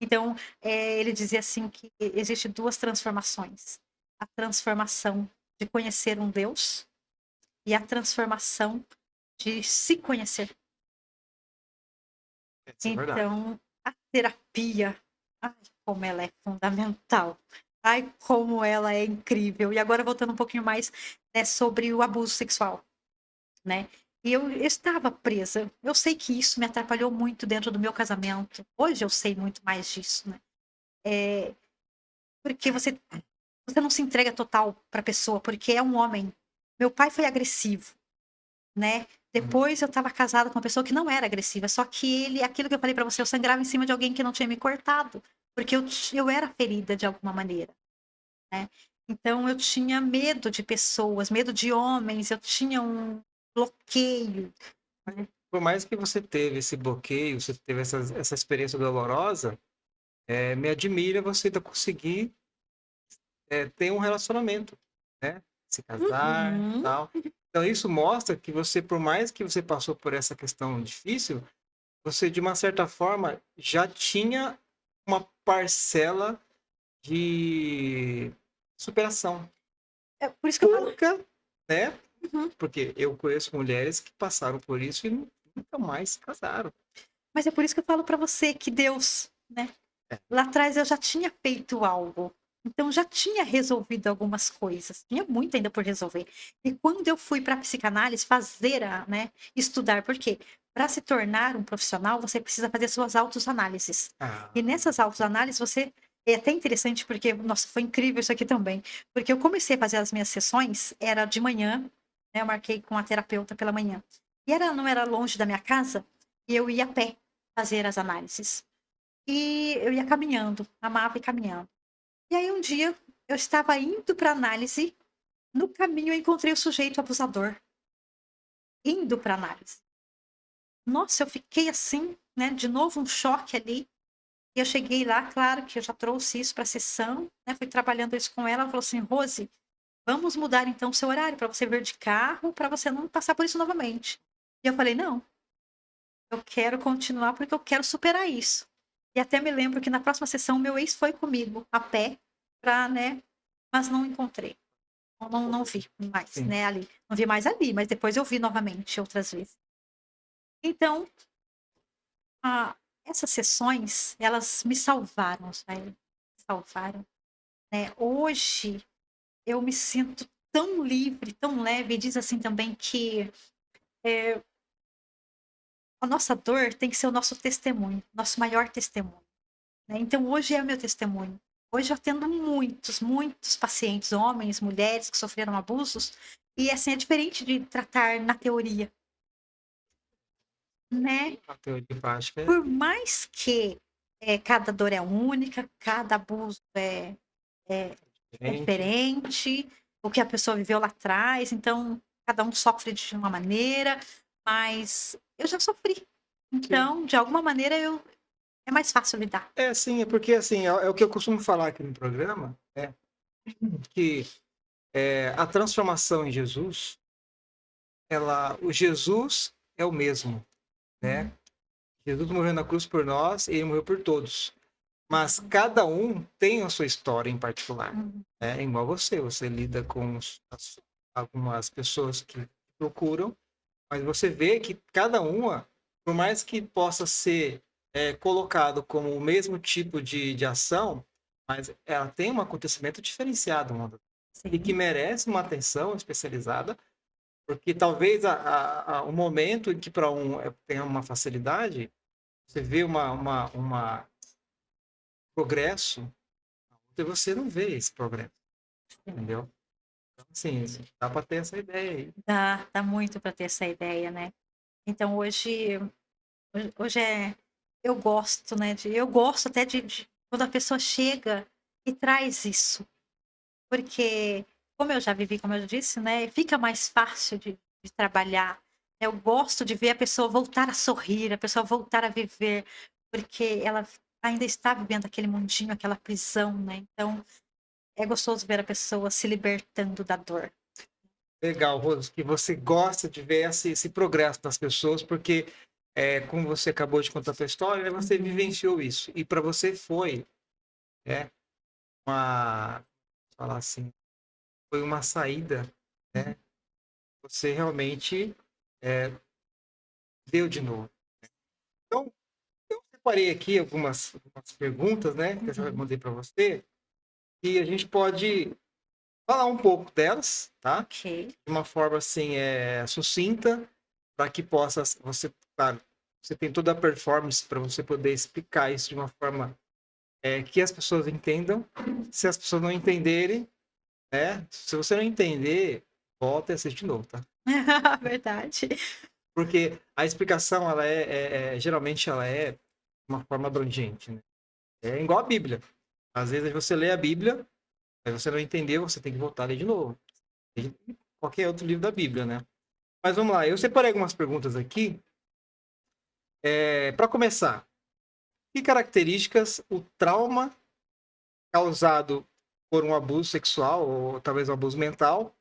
Então, ele dizia assim que existe 2 transformações. A transformação de conhecer um Deus e a transformação de se conhecer. Isso é verdade. Então, a terapia, ai, como ela é fundamental. Ai, como ela é incrível. E agora voltando um pouquinho mais, né, sobre o abuso sexual, né. E eu estava presa. Eu sei que isso me atrapalhou muito dentro do meu casamento. Hoje eu sei muito mais disso, né. Porque você não se entrega total para a pessoa, porque é um homem. Meu pai foi agressivo. Né. Uhum. Depois eu estava casada com uma pessoa que não era agressiva, só que ele aquilo que eu falei pra você, eu sangrava em cima de alguém que não tinha me cortado, porque eu era ferida de alguma maneira, né. Então eu tinha medo de pessoas, medo de homens, eu tinha um bloqueio, né. Por mais que você teve esse bloqueio, você teve essa experiência dolorosa, me admira você ainda conseguir, ter um relacionamento, né, se casar, Uhum. tal. Então isso mostra que você, por mais que você passou por essa questão difícil, você de uma certa forma já tinha uma parcela de superação. É por isso que eu falo. Pouca, né? Uhum. Porque eu conheço mulheres que passaram por isso e nunca mais se casaram. Mas é por isso que eu falo para você que Deus, né, É. lá atrás eu já tinha feito algo, então já tinha resolvido algumas coisas, tinha muito ainda por resolver. E quando eu fui para psicanálise fazer né, estudar, por quê? Para se tornar um profissional, você precisa fazer suas autoanálises. E Ah, nessas autoanálises você é até interessante porque, nossa, foi incrível isso aqui também, porque eu comecei a fazer as minhas sessões, era de manhã, né, eu marquei com a terapeuta pela manhã. E não era longe da minha casa, e eu ia a pé fazer as análises. E eu ia caminhando, amava ir caminhando. E aí um dia eu estava indo para análise, no caminho eu encontrei o sujeito abusador, indo para análise. Nossa, eu fiquei assim, né, de novo um choque ali. E eu cheguei lá, claro que eu já trouxe isso para a sessão, né, fui trabalhando isso com ela, ela falou assim: "Rose, vamos mudar então o seu horário para você vir de carro, para você não passar por isso novamente". E eu falei: "Não, eu quero continuar porque eu quero superar isso". E até me lembro que na próxima sessão meu ex foi comigo a pé pra, né, mas não encontrei. Não vi mais, sim. né, ali. Não vi mais ali, mas depois eu vi novamente outras vezes. Então, ah, essas sessões, elas me salvaram, sabe, me salvaram, né. Hoje eu me sinto tão livre, tão leve, e diz assim também que, eh, a nossa dor tem que ser o nosso testemunho, nosso maior testemunho. Né, então hoje é o meu testemunho. Hoje eu atendo muitos, muitos pacientes, homens, mulheres que sofreram abusos, e assim, é diferente de tratar na teoria, né. A teoria prática é Por mais que, cada dor é única, cada abuso é diferente. diferente, o que a pessoa viveu lá atrás, então cada um sofre de uma maneira, mas eu já sofri. Sim. Então, de alguma maneira eu é mais fácil lidar. É, sim, é porque assim, é o que eu costumo falar aqui no programa, que a transformação em Jesus, o Jesus é o mesmo, né? Uhum, Jesus morreu na cruz por nós e ele morreu por todos. Mas cada um tem a sua história em particular. uhum, É igual você lida com algumas pessoas que procuram, mas você vê que cada uma, por mais que possa ser colocado como o mesmo tipo de ação, mas ela tem um acontecimento diferenciado uma da- e que sim. merece uma atenção especializada, porque talvez o momento em que para um tem uma facilidade, você vê uma progresso, e você não vê esse progresso, Sim. entendeu? Então, assim, dá para ter essa ideia aí. Dá muito para ter essa ideia, né. Então hoje eu gosto, né, eu gosto até de quando a pessoa chega e traz isso, porque como eu já vivi, como eu disse, né, fica mais fácil de trabalhar. Eu gosto de ver a pessoa voltar a sorrir, a pessoa voltar a viver, porque ela ainda está vivendo aquele mundinho, aquela prisão, né, então é gostoso ver a pessoa se libertando da dor. Legal, Rose, que você gosta de ver esse progresso das pessoas, porque, como você acabou de contar a sua história, né, você Uhum, vivenciou isso. E para você foi, né, uma, falar assim, foi uma saída, uhum, né? Você realmente é, deu de novo. Então, eu separei aqui algumas perguntas, né, que eu já uhum. mandei para você, e a gente pode falar um pouco delas, tá? Ok. De uma forma assim, sucinta, para que possa você, claro, você tem toda a performance para você poder explicar isso de uma forma que as pessoas entendam. Se as pessoas não entenderem, né? Se você não entender, volta e assiste de novo, tá? Verdade. Porque a explicação, ela geralmente ela é uma forma abrangente, né? É igual a Bíblia. Às vezes você lê a Bíblia, aí você não entendeu, você tem que voltar a ler de novo. E qualquer outro livro da Bíblia, né? Mas vamos lá, eu separei algumas perguntas aqui. Para começar, que características o trauma causado por um abuso sexual ou talvez um abuso mental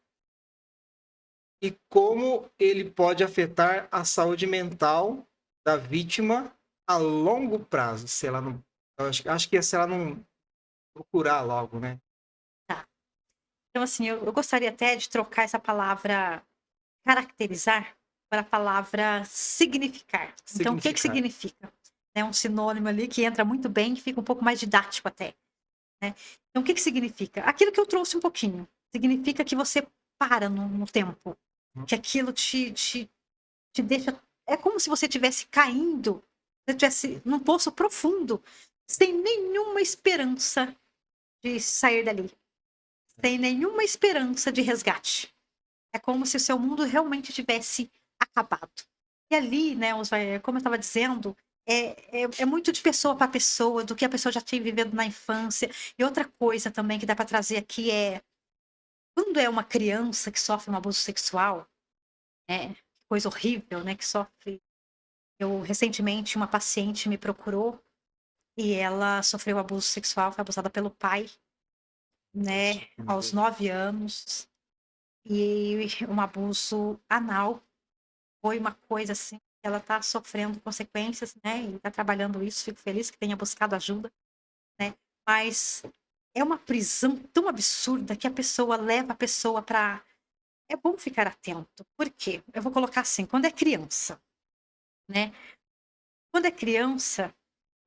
e como ele pode afetar a saúde mental da vítima a longo prazo, se ela não Eu acho que se ela não procurar logo, né, Tá. Então, assim, eu gostaria até de trocar essa palavra caracterizar para a palavra significar. Então, o que que significar. significa? É um sinônimo ali que entra muito bem, que fica um pouco mais didático até, né. Então, o que que significa? Aquilo que eu trouxe um pouquinho. Significa que você para no tempo, Hum, que aquilo te deixa é como se você estivesse caindo, você estivesse num poço profundo, sem nenhuma esperança de sair dali, sem nenhuma esperança de resgate. É como se o seu mundo realmente tivesse acabado. E ali, né, como eu estava dizendo, é muito de pessoa para pessoa, do que a pessoa já tinha vivido na infância. E outra coisa também que dá para trazer aqui é, quando é uma criança que sofre um abuso sexual, né, coisa horrível, né, que sofre. Eu recentemente uma paciente me procurou e ela sofreu abuso sexual, foi abusada pelo pai, Deus, né, meu aos Deus. 9 anos, e um abuso anal. Foi uma coisa, assim, que ela tá sofrendo consequências, né, e tá trabalhando isso, fico feliz que tenha buscado ajuda, né, mas é uma prisão tão absurda que a pessoa leva a pessoa pra é bom ficar atento, por quê? Eu vou colocar assim, quando é criança, né, quando é criança,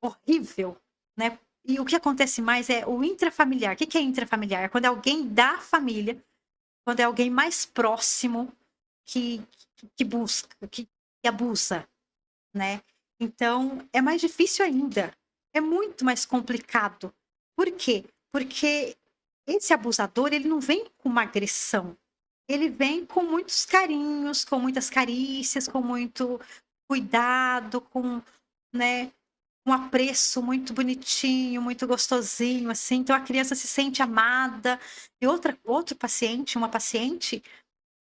horrível, né, e o que acontece mais é o intrafamiliar. O que que é intrafamiliar? É quando é alguém da família, quando é alguém mais próximo que que busca, que abusa. Né. Então, é mais difícil ainda, é muito mais complicado. Por quê? Porque esse abusador, ele não vem com uma agressão, ele vem com muitos carinhos, com muitas carícias, com muito cuidado, com, né, um apreço muito bonitinho, muito gostosinho, assim, então a criança se sente amada. E outro paciente, uma paciente,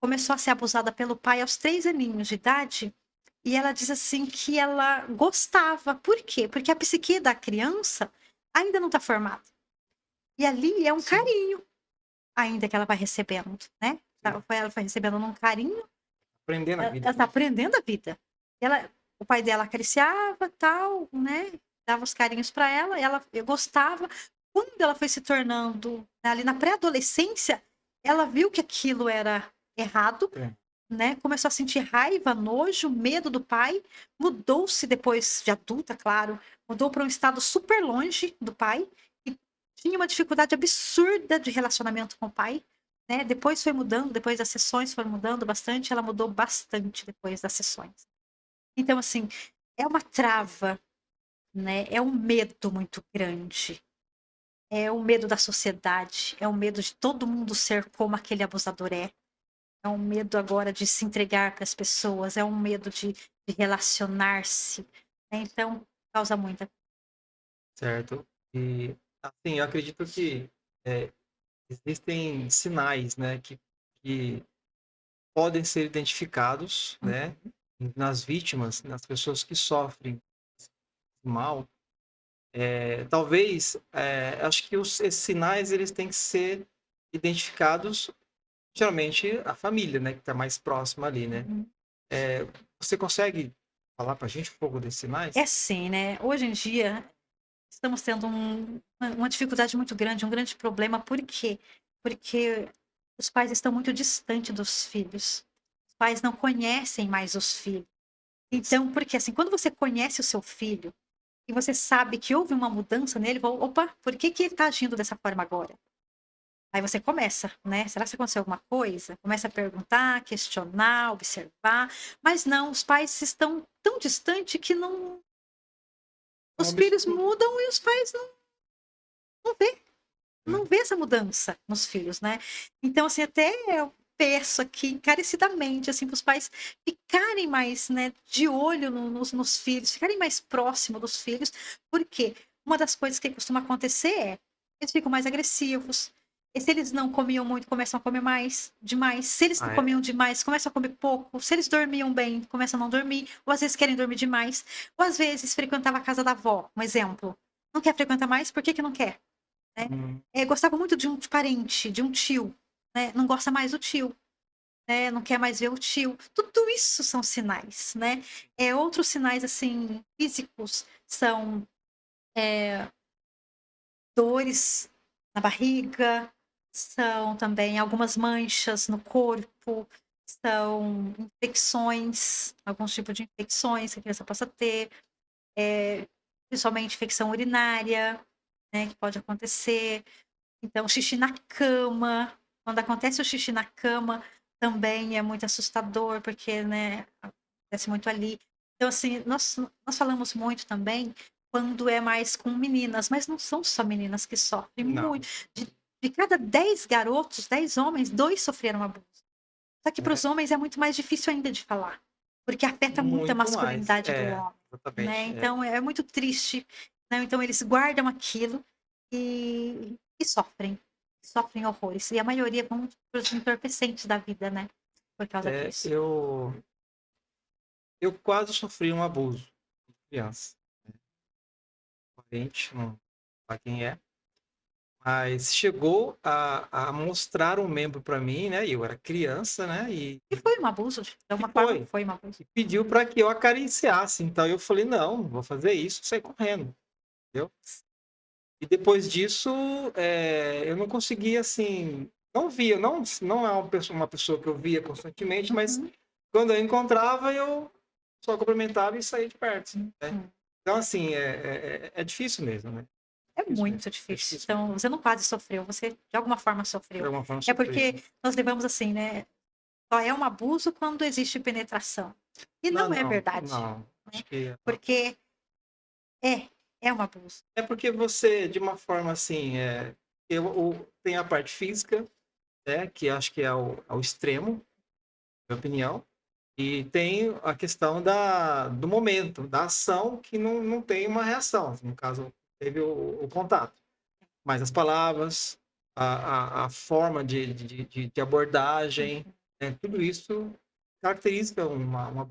começou a ser abusada pelo pai aos 3 aninhos de idade, e ela diz assim que ela gostava. Por quê? Porque a psique da criança ainda não está formada. E ali é um Sim, carinho ainda que ela vai recebendo, né. sim. Ela foi recebendo um carinho, Aprendendo a ela vida, está né. aprendendo a vida. O pai dela acariciava, tal, né, dava os carinhos para ela, e ela gostava. Quando ela foi se tornando, né, ali na pré-adolescência, ela viu que aquilo era errado, É. né, começou a sentir raiva, nojo, medo do pai, mudou-se depois de adulta, claro, mudou para um estado super longe do pai, e tinha uma dificuldade absurda de relacionamento com o pai, né, depois foi mudando, depois das sessões foram mudando bastante, ela mudou bastante depois das sessões. Então assim, é uma trava, né, é um medo muito grande, é o medo da sociedade, é o medo de todo mundo ser como aquele abusador é. É um medo agora de se entregar para as pessoas, é um medo de relacionar-se, né, então causa muita. Certo. E, assim, eu acredito que, eh, existem sinais, né, que podem ser identificados, né, Uhum. nas vítimas, nas pessoas que sofrem mal. Talvez, acho que esses sinais eles têm que ser identificados, geralmente a família, né, que está mais próxima ali, né. Uhum. Você consegue falar para a gente um pouco desses É sinais? assim, né, hoje em dia estamos tendo uma dificuldade muito grande, um grande problema, por quê? Porque os pais estão muito distante dos filhos, os pais não conhecem mais os filhos. Então, porque assim, quando você conhece o seu filho, e você sabe que houve uma mudança nele, fala: "Opa, por que que ele está agindo dessa forma agora?". Aí você começa, né, será que aconteceu alguma coisa? Começa a perguntar, questionar, observar, mas não, os pais estão tão distante que não, É um os filhos absurdo. mudam e os pais não vê, Né. não vê essa mudança nos filhos, né. Então, assim, até eu peço aqui encarecidamente, assim, para os pais ficarem mais, né, de olho nos filhos, ficarem mais próximo dos filhos, porque uma das coisas que costuma acontecer é, eles ficam mais agressivos, e se eles não comiam muito, começam a comer mais, demais, se eles não Ah, comiam demais, começam a comer pouco, se eles dormiam bem, começam a não dormir, ou às vezes querem dormir demais, ou às vezes frequentava a casa da avó, um exemplo, não quer frequentar mais, por que que não quer? Né. hum, Gostava muito de um parente, de um tio, né, não gosta mais do tio, né, não quer mais ver o tio. Tudo isso são sinais, né. Outros sinais, assim, físicos são dores na barriga, são também algumas manchas no corpo, são infecções, alguns tipos de infecções que a criança possa ter, principalmente infecção urinária, né, que pode acontecer. Então, xixi na cama, quando acontece o xixi na cama, também é muito assustador, porque, né, acontece muito ali. Então, assim, nós falamos muito também quando é mais com meninas, mas não são só meninas que sofrem Não, muito. De, de cada 10 garotos, 10 homens, 2 sofreram abuso. Só que para né, os homens é muito mais difícil ainda de falar, porque afeta muito a muito mais. masculinidade do É, homem, né? exatamente. É, Então é muito triste, né? Então eles guardam aquilo e sofrem, sofrem horrores. E a maioria vão para os entorpecentes da vida, né? Por causa é, disso. eu quase sofri um abuso de criança. Parente, não sei quem é. Mas chegou a mostrar um membro para mim, né? E eu era criança, né? E foi um abuso, de E alguma forma foi. foi um abuso. E pediu para que eu acariciasse. Então eu falei, não, vou fazer isso, saí correndo, entendeu? E depois disso, eu não conseguia, assim, não via, não é uma pessoa que eu via constantemente, mas Uhum, quando eu encontrava, eu só cumprimentava e saía de perto, né? uhum. Então, assim, é difícil mesmo, né? É Difícil mesmo. muito É difícil. difícil mesmo. Então, você não quase sofreu, você de alguma forma De sofreu. alguma forma É sofrer, porque né? nós levamos assim, né? Só é um abuso quando existe penetração. E Não, não é não, verdade, não. né? Acho que não. Porque é um abuso. É porque você, de uma forma assim, tem a parte física, né? Que acho que é o extremo, na minha opinião. E tem a questão do momento, da ação, que não tem uma reação. No caso, teve o contato. Mas as palavras, a forma de abordagem, né, tudo isso caracteriza uma.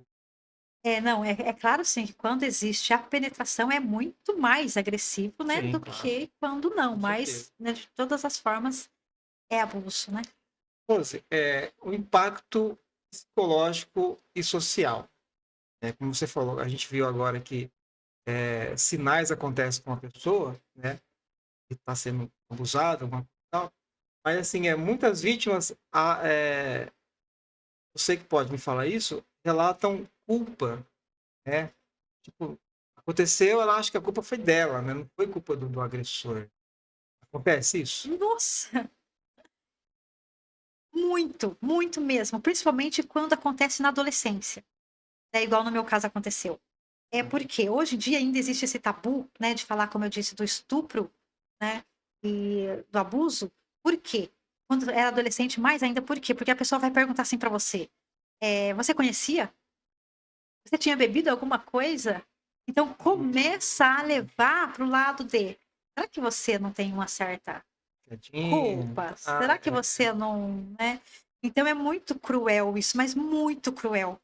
É, não, é claro sim que quando existe a penetração é muito mais agressivo, né, Sim, do claro, que quando não, com certeza. mas, né, de todas as formas é abuso, né. Pô, assim, o impacto psicológico e social, né? Como você falou, a gente viu agora que sinais acontecem com a pessoa, né? Que está sendo abusada, alguma coisa e tal. Mas assim, muitas vítimas, você que pode me falar isso, relatam culpa, né? Tipo, aconteceu, ela acha que a culpa foi dela, né? Não foi culpa do agressor. Acontece isso? Nossa, muito, muito mesmo, principalmente quando acontece na adolescência, é igual no meu caso aconteceu. É porque hoje em dia ainda existe esse tabu, né, de falar, como eu disse, do estupro, né, e do abuso. Por quê? Quando era adolescente, mais ainda, por quê? Porque a pessoa vai perguntar assim pra você: "Você conhecia? Você tinha bebido alguma coisa?". Então começa a levar para o lado de: "Será que você não tem uma certa Tadinho. culpa? Ah, Será que você não", né. Então é muito cruel isso, mas muito cruel.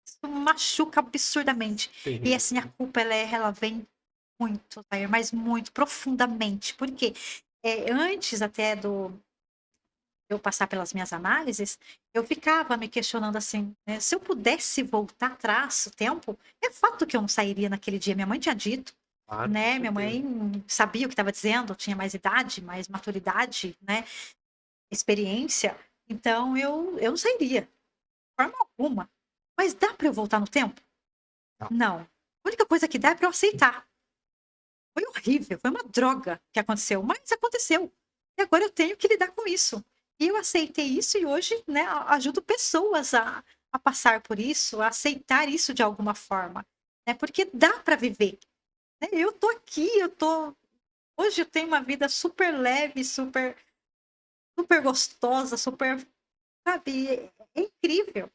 Isso machuca absurdamente. E assim, a terrível. culpa ela vem muito, Tair, mas muito, profundamente. Por quê? Antes até do eu passar pelas minhas análises, eu ficava me questionando assim, né, se eu pudesse voltar atrás o tempo, é fato que eu não sairia naquele dia, minha mãe tinha dito, Claro, com né, minha certeza. mãe sabia o que estava dizendo, tinha mais idade, mais maturidade, né, experiência, então eu não sairia, de forma alguma. Mas dá para eu voltar no tempo? Não. Não. A única coisa que dá é para eu aceitar. Foi horrível, foi uma droga que aconteceu, mas aconteceu. E agora eu tenho que lidar com isso. E eu aceitei isso e hoje, né, ajudo pessoas a passar por isso, a aceitar isso de alguma forma, né, porque dá para viver, né. Eu tô aqui, hoje eu tenho uma vida super leve, super gostosa, super, sabe, é incrível,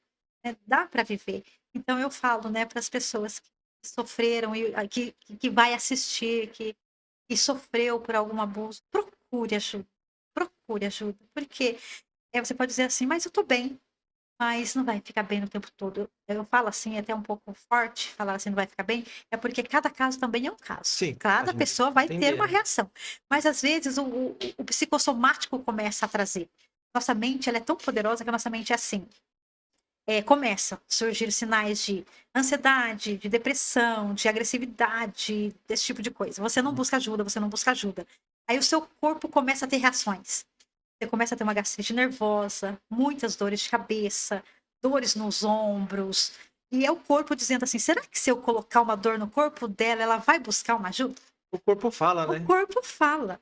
né, dá para viver. Então eu falo, né, para as pessoas que sofreram e que vai assistir, que e sofreu por algum abuso, procure ajuda, porque, você pode dizer assim: "Mas eu tô bem", mas não vai ficar bem o tempo todo. Eu falo assim, é até um pouco forte falar assim: "Não vai ficar bem", é porque cada caso também é um caso. Sim, a Cada gente tem pessoa que vai ter uma entender, né? reação, mas às vezes o psicossomático começa a trazer. Nossa mente ela é tão poderosa que a nossa mente é assim, começa a surgir sinais de ansiedade, de depressão, de agressividade, desse tipo de coisa. Você não busca ajuda, você não busca ajuda. Aí o seu corpo começa a ter reações. Você começa a ter uma gastrite nervosa, muitas dores de cabeça, dores nos ombros. E é o corpo dizendo assim: será que se eu colocar uma dor no corpo dela, ela vai buscar uma ajuda? O corpo fala, O né? corpo fala,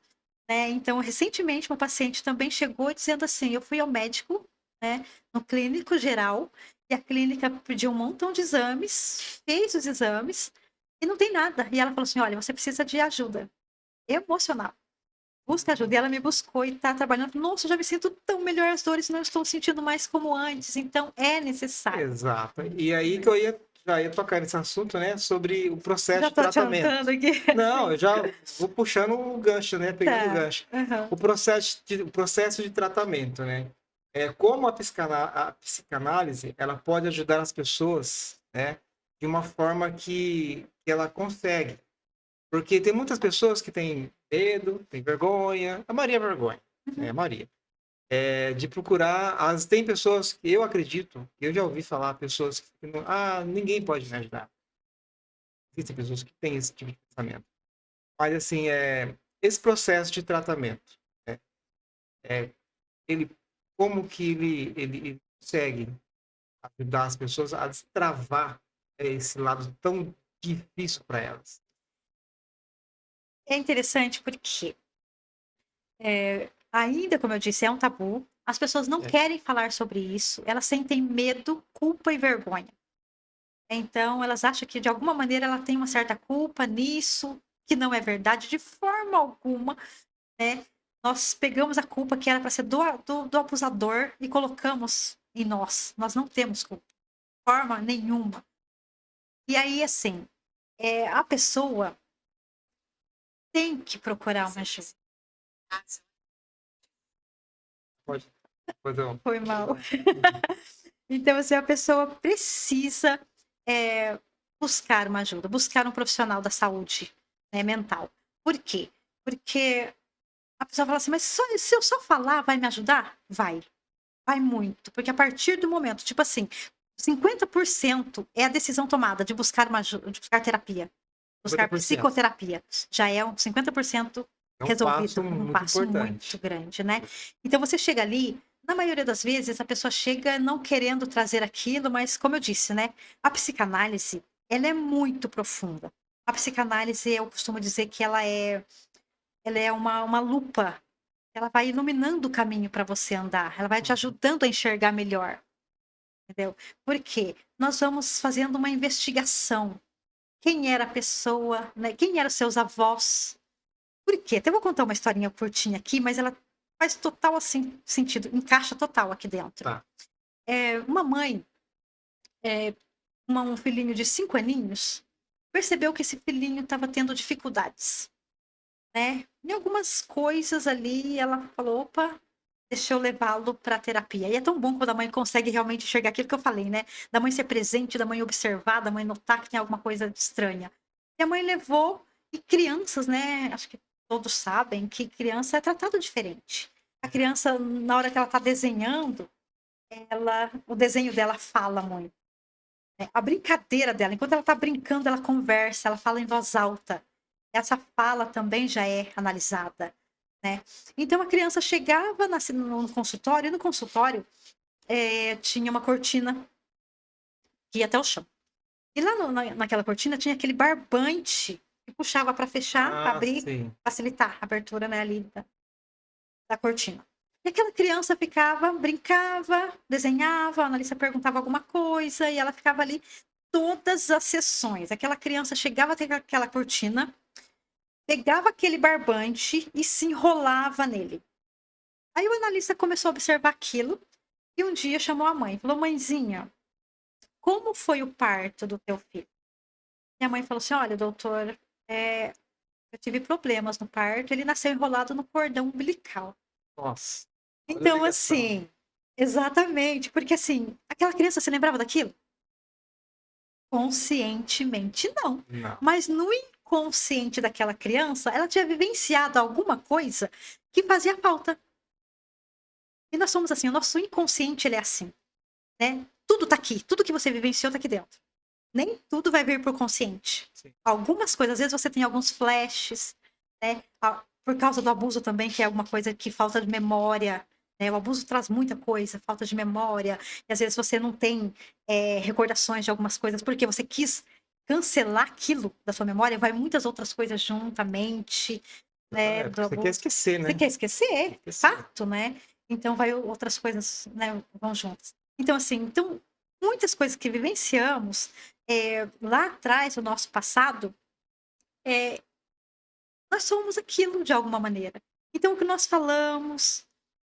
né. Então, recentemente, uma paciente também chegou dizendo assim: "Eu fui ao médico, né, no clínico geral, e a clínica pediu um montão de exames, fez os exames e não tem nada". E ela falou assim: "Olha, você precisa de ajuda emocional, busca ajuda". E ela me buscou e está trabalhando. "Nossa, eu já me sinto tão melhor, as dores não estou sentindo mais como antes". Então é necessário. Exato. E aí que eu já ia tocar nesse assunto, né, sobre o processo Já de estou tratamento. adiantando aqui. Não, eu já vou puxando o gancho, né, pegando o Tá. gancho. Aham. O processo de tratamento, né. Como a psicanálise, ela pode ajudar as pessoas, né, de uma forma que ela consegue. Porque tem muitas pessoas que têm medo, têm vergonha, a maioria é vergonha, né, Uhum. a maioria. De procurar tem pessoas que eu acredito, eu já ouvi falar pessoas que não: "Ah, ninguém pode me ajudar". Existem pessoas que têm esse tipo de pensamento. Mas assim, esse processo de tratamento, né, eh, ele como que ele consegue ajudar as pessoas a destravar, esse lado tão difícil para elas? É interessante porque ainda, como eu disse, é um tabu, as pessoas não É, querem falar sobre isso, elas sentem medo, culpa e vergonha. Então elas acham que de alguma maneira ela tem uma certa culpa nisso, que não é verdade de forma alguma, né. Nós pegamos a culpa que era para ser do abusador e colocamos em nós, nós não temos culpa, de forma nenhuma. E aí, assim, a pessoa tem que procurar uma ajuda. pode perdão. Foi mal. Então, assim, a pessoa precisa, eh, buscar uma ajuda, buscar um profissional da saúde, né, mental. Por quê? Porque a pessoa fala assim: "Mas se eu só falar vai me ajudar?" Vai, vai muito, porque a partir do momento, tipo assim, 50% é a decisão tomada de buscar de buscar terapia, buscar 50%. psicoterapia, já é um 50% É um passo resolvido, um muito passo muito importante. grande, né. Então você chega ali, na maioria das vezes a pessoa chega não querendo trazer aquilo, mas como eu disse, né, a psicanálise, ela é muito profunda. A psicanálise, eu costumo dizer que ela é uma lupa, ela vai iluminando o caminho para você andar, ela vai te Uhum. ajudando a enxergar melhor, entendeu. Por quê? Nós vamos fazendo uma investigação. Quem era a pessoa, né, quem eram seus avós. Por quê? Até vou contar uma historinha curtinha aqui, mas ela faz total, assim, sentido, encaixa total aqui dentro. Tá. Uma mãe, eh, um filhinho de 5 aninhos, percebeu que esse filhinho estava tendo dificuldades, né, em algumas coisas ali, ela falou: "Opa, deixa eu levá-lo pra terapia". E é tão bom quando a mãe consegue realmente enxergar aquilo que eu falei, né, da mãe ser presente, da mãe observar, da mãe notar que tem alguma coisa estranha. E a mãe levou, e crianças, né, acho que todos sabem que criança é tratado diferente. A criança, na hora que ela tá desenhando, o desenho dela fala muito, né, a brincadeira dela, enquanto ela tá brincando, ela conversa, ela fala em voz alta. Essa fala também já é analisada, né. Então a criança chegava no consultório, e no consultório, tinha uma cortina que ia até o chão. E lá naquela cortina tinha aquele barbante que puxava para fechar, Ah, abrir, sim. facilitar a abertura, né, ali da cortina. E aquela criança ficava, brincava, desenhava, a analista perguntava alguma coisa e ela ficava ali todas as sessões. Aquela criança chegava até aquela cortina, pegava aquele barbante e se enrolava nele. Aí o analista começou a observar aquilo e um dia chamou a mãe, falou: "Mãezinha, como foi o parto do teu filho?". Minha mãe falou assim: "Olha, doutor, eh, eu tive problemas no parto, ele nasceu enrolado no cordão umbilical". Nossa, olha a Então, ligação. assim, exatamente, porque assim, aquela criança se lembrava daquilo? Conscientemente não, Não. mas no inconsciente daquela criança, ela tinha vivenciado alguma coisa que fazia falta. E nós somos assim, o nosso inconsciente ele é assim, né, tudo tá aqui, tudo que você vivenciou tá aqui dentro. Nem tudo vai vir para o consciente. Sim. Algumas coisas, às vezes você tem alguns flashes, né, por causa do abuso também, que é alguma coisa que falta de memória, né, o abuso traz muita coisa, falta de memória, e às vezes você não tem, recordações de algumas coisas, porque você quis cancelar aquilo da sua memória, vai muitas outras coisas juntamente, né, É, do porque você quer abuso. esquecer, Você né? quer esquecer, Esquecer. fato, né, então vai outras coisas, né, vão juntas. Então assim, então, muitas coisas que vivenciamos, lá atrás, no nosso passado, eh nós somos aquilo de alguma maneira. Então o que nós falamos,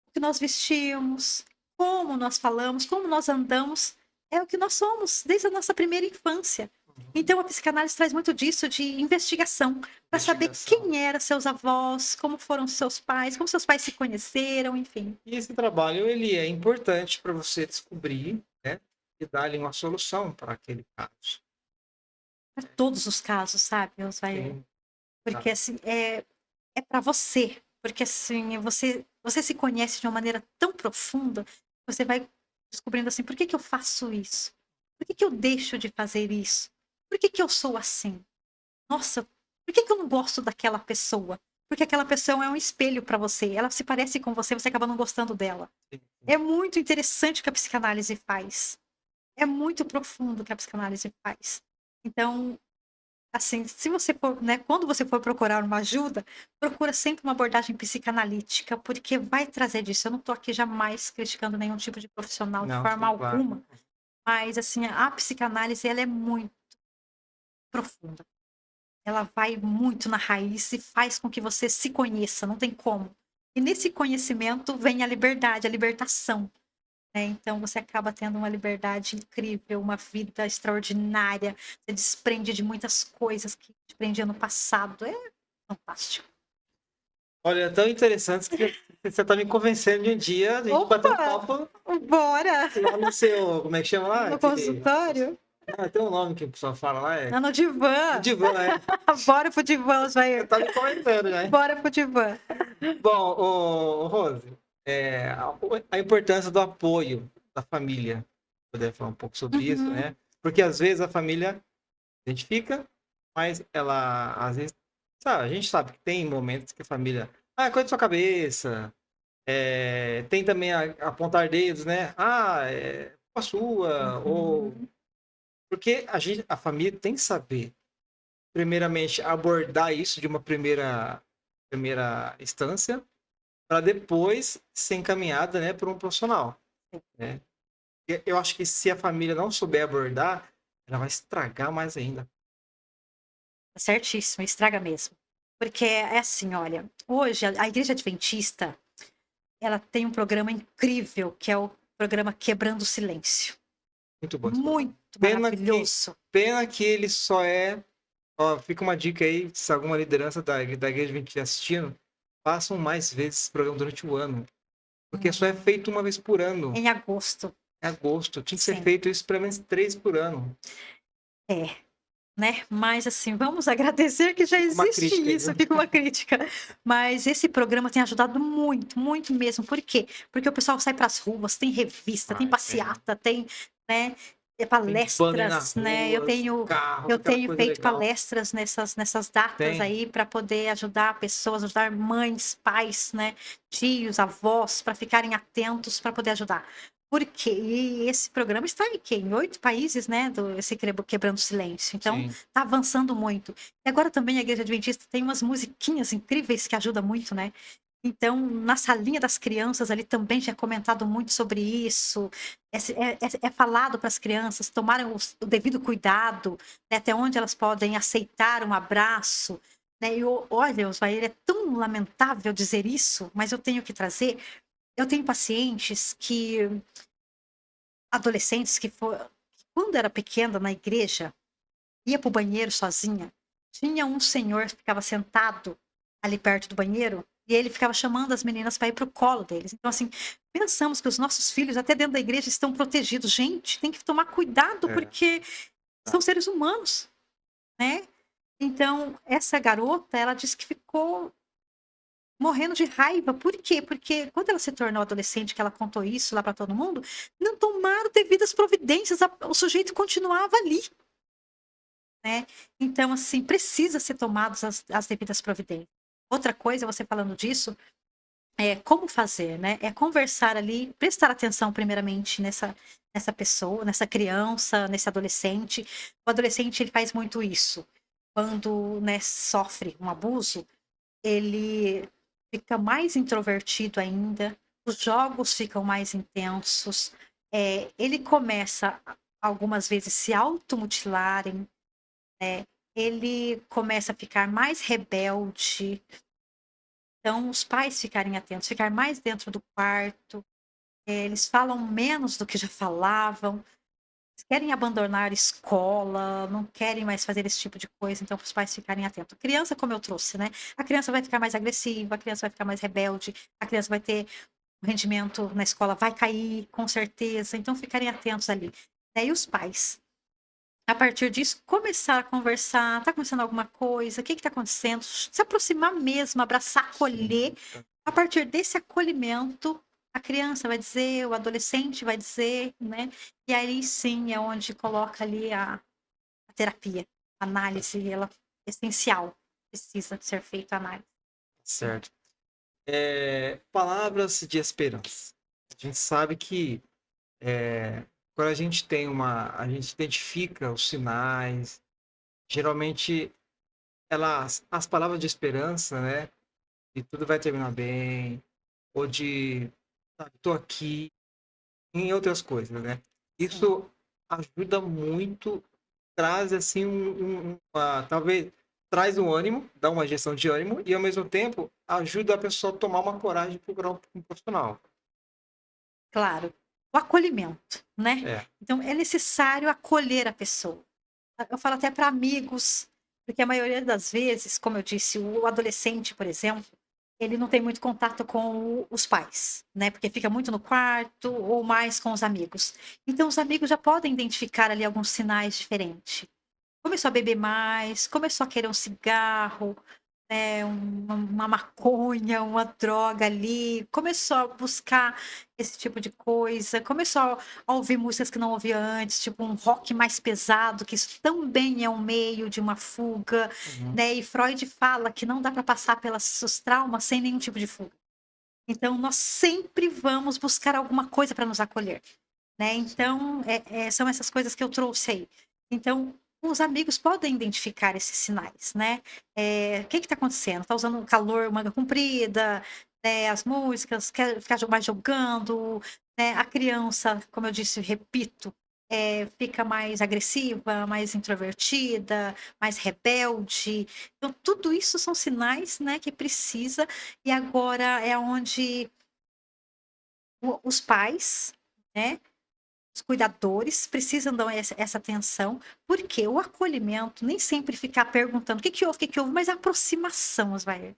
o que nós vestimos, como nós falamos, como nós andamos, é o que nós somos desde a nossa primeira infância. Uhum. Então a psicanálise traz muito disso de investigação, para saber Investigação. quem eram seus avós, como foram seus pais, como seus pais se conheceram, enfim. E esse trabalho, ele é importante para você descobrir, né, e dar ali uma solução para aquele caso. Para todos os casos, sabe, vai, Sim, tá. porque assim, é para você, porque assim, você se conhece de uma maneira tão profunda, você vai descobrindo assim: "Por que que eu faço isso? Por que que eu deixo de fazer isso? Por que que eu sou assim? Nossa, por que que eu não gosto daquela pessoa?". Porque aquela pessoa é um espelho para você, ela se parece com você, você acaba não gostando dela. Sim, sim. É muito interessante o que a psicanálise faz, é muito profundo o que a psicanálise faz. Então, assim, se você for, né, quando você for procurar uma ajuda, procura sempre uma abordagem psicanalítica, porque vai trazer disso. Eu não estou aqui jamais criticando nenhum tipo de profissional de Não, forma sim, claro. alguma, mas assim, a psicanálise ela é muito profunda. Ela vai muito na raiz e faz com que você se conheça, não tem como. E nesse conhecimento vem a liberdade, a libertação, né, então você acaba tendo uma liberdade incrível, uma vida extraordinária, você desprende de muitas coisas que te prendia no passado, é fantástico. Olha, é tão interessante que você está me convencendo de um dia a gente bater um Opa, papo bora! lá no seu, como é que chama lá? No Aquele, consultório? ah, tem um nome que o pessoal fala lá, é Lá no divã. divã, é. Bora pro divã, Você Osvair. tá me convencendo já, hein? Bora pro divã. Bom, Rose, a importância do apoio da família, poder falar um pouco sobre isso, Uhum. né? Porque às vezes a família identifica, mas ela, às vezes, sabe, a gente sabe que tem momentos que a família, ah, cuida da sua cabeça, tem também apontar dedos, né? Ah, a sua, ou Uhum. porque a família tem que saber, primeiramente, abordar isso de uma primeira instância, para depois ser encaminhada, né, por um profissional, né? Eu acho que se a família não souber abordar, ela vai estragar mais ainda. Certíssimo, estraga mesmo. Porque é assim, olha, hoje a igreja adventista, ela tem um programa incrível, que é o programa Quebrando o Silêncio. Muito bom esse programa. Muito Pena que maravilhoso. pena que ele só ó, fica uma dica aí, se alguma liderança da igreja estiver assistindo, façam mais vezes esse programa durante o ano, porque só é Uhum. feito uma vez por ano, Em agosto, em agosto. Tinha que ser sim. feito isso pelo menos 3 por ano. É, né, mas assim, vamos agradecer que já Fica uma existe crítica aí, isso, viu. fica uma crítica. Mas esse programa tem ajudado muito, muito mesmo. Por quê? Porque o pessoal sai para as ruas, tem revista, tem Vai, tem. passeata, tem, né, Tem banner na palestras, né. Eu rua, tenho carros, eu aquela tenho coisa feito legal. palestras nessas datas Tem. aí para poder ajudar pessoas, ajudar mães, pais, né, tios, avós, para ficarem atentos, para poder ajudar. Por quê? E esse programa está em quê? Em 8 países, né, do esse Quebrando o Silêncio. Então, Sim. tá avançando muito. E agora também a igreja adventista tem umas musiquinhas incríveis que ajudam muito, né. Então, na salinha das crianças ali também já é comentado muito sobre isso, é falado para as crianças tomarem o devido cuidado, né, até onde elas podem aceitar um abraço, né. E olha, Osvair, é tão lamentável dizer isso, mas eu tenho que trazer. Eu tenho pacientes que adolescentes que quando era pequena na igreja, ia para o banheiro sozinha, tinha um senhor que ficava sentado ali perto do banheiro, e ele ficava chamando as meninas para ir para o colo deles. Então, assim, pensamos que os nossos filhos, até dentro da igreja, estão protegidos. Gente, tem que tomar cuidado, É, porque são tá. seres humanos, né. Então, essa garota, ela disse que ficou morrendo de raiva. Por quê? Porque quando ela se tornou adolescente, que ela contou isso lá para todo mundo, não tomaram devidas providências, o sujeito continuava ali. Né. Então, assim, precisa ser tomadas as devidas providências. Outra coisa, você falando disso, é como fazer, né? É conversar ali, prestar atenção primeiramente nessa pessoa, nessa criança, nesse adolescente. O adolescente ele faz muito isso. Quando, né, sofre um abuso, ele fica mais introvertido ainda, os jogos ficam mais intensos, ele começa algumas vezes se automutilarem, ele começa a ficar mais rebelde, então os pais ficarem atentos, ficar mais dentro do quarto, eles falam menos do que já falavam, querem abandonar escola, não querem mais fazer esse tipo de coisa, então para os pais ficarem atentos. Criança, como eu trouxe, né, a criança vai ficar mais agressiva, a criança vai ficar mais rebelde, a criança vai ter o rendimento na escola vai cair, com certeza, então ficarem atentos ali. E os pais, a partir disso, começar a conversar, tá acontecendo alguma coisa, o que que tá acontecendo? Se aproximar mesmo, abraçar, acolher. Sim. A partir desse acolhimento, a criança vai dizer, o adolescente vai dizer, né, e aí sim é onde coloca ali a terapia, a análise, ela é essencial, precisa ser feita a análise. Certo. Palavras de esperança. A gente sabe que quando a gente identifica os sinais, geralmente as palavras de esperança, né, de tudo vai terminar bem, ou de, sabe, tô aqui, em outras coisas, né? Sim, Isso ajuda muito, traz assim talvez traz um ânimo, dá uma injeção de ânimo e ao mesmo tempo ajuda a pessoa a tomar uma coragem de procurar um profissional. claro. O acolhimento, né. É, Então é necessário acolher a pessoa. Eu falo até para amigos, porque a maioria das vezes, como eu disse, o adolescente, por exemplo, ele não tem muito contato com os pais, né, porque fica muito no quarto ou mais com os amigos. Então os amigos já podem identificar ali alguns sinais diferentes. Começou a beber mais, começou a querer um cigarro, uma maconha, uma droga ali, começou a buscar esse tipo de coisa, começou a ouvir músicas que não ouvia antes, tipo um rock mais pesado, que isso também é um meio de uma fuga, uhum, né, e Freud fala que não dá para passar pelos seus traumas sem nenhum tipo de fuga. Então nós sempre vamos buscar alguma coisa para nos acolher. Né, sim, então, são essas coisas que eu trouxe aí. Então, os amigos podem identificar esses sinais, né. O que está acontecendo? Tá usando calor, manga comprida, né, as músicas, quer ficar mais jogando, né, a criança, como eu disse, repito, fica mais agressiva, mais introvertida, mais rebelde. Então tudo isso são sinais, né, que precisa e agora é onde o os pais, né, os cuidadores precisam dar essa atenção, porque o acolhimento nem sempre ficar perguntando: "O que que houve? O que que houve?", mas a aproximação, Osvair.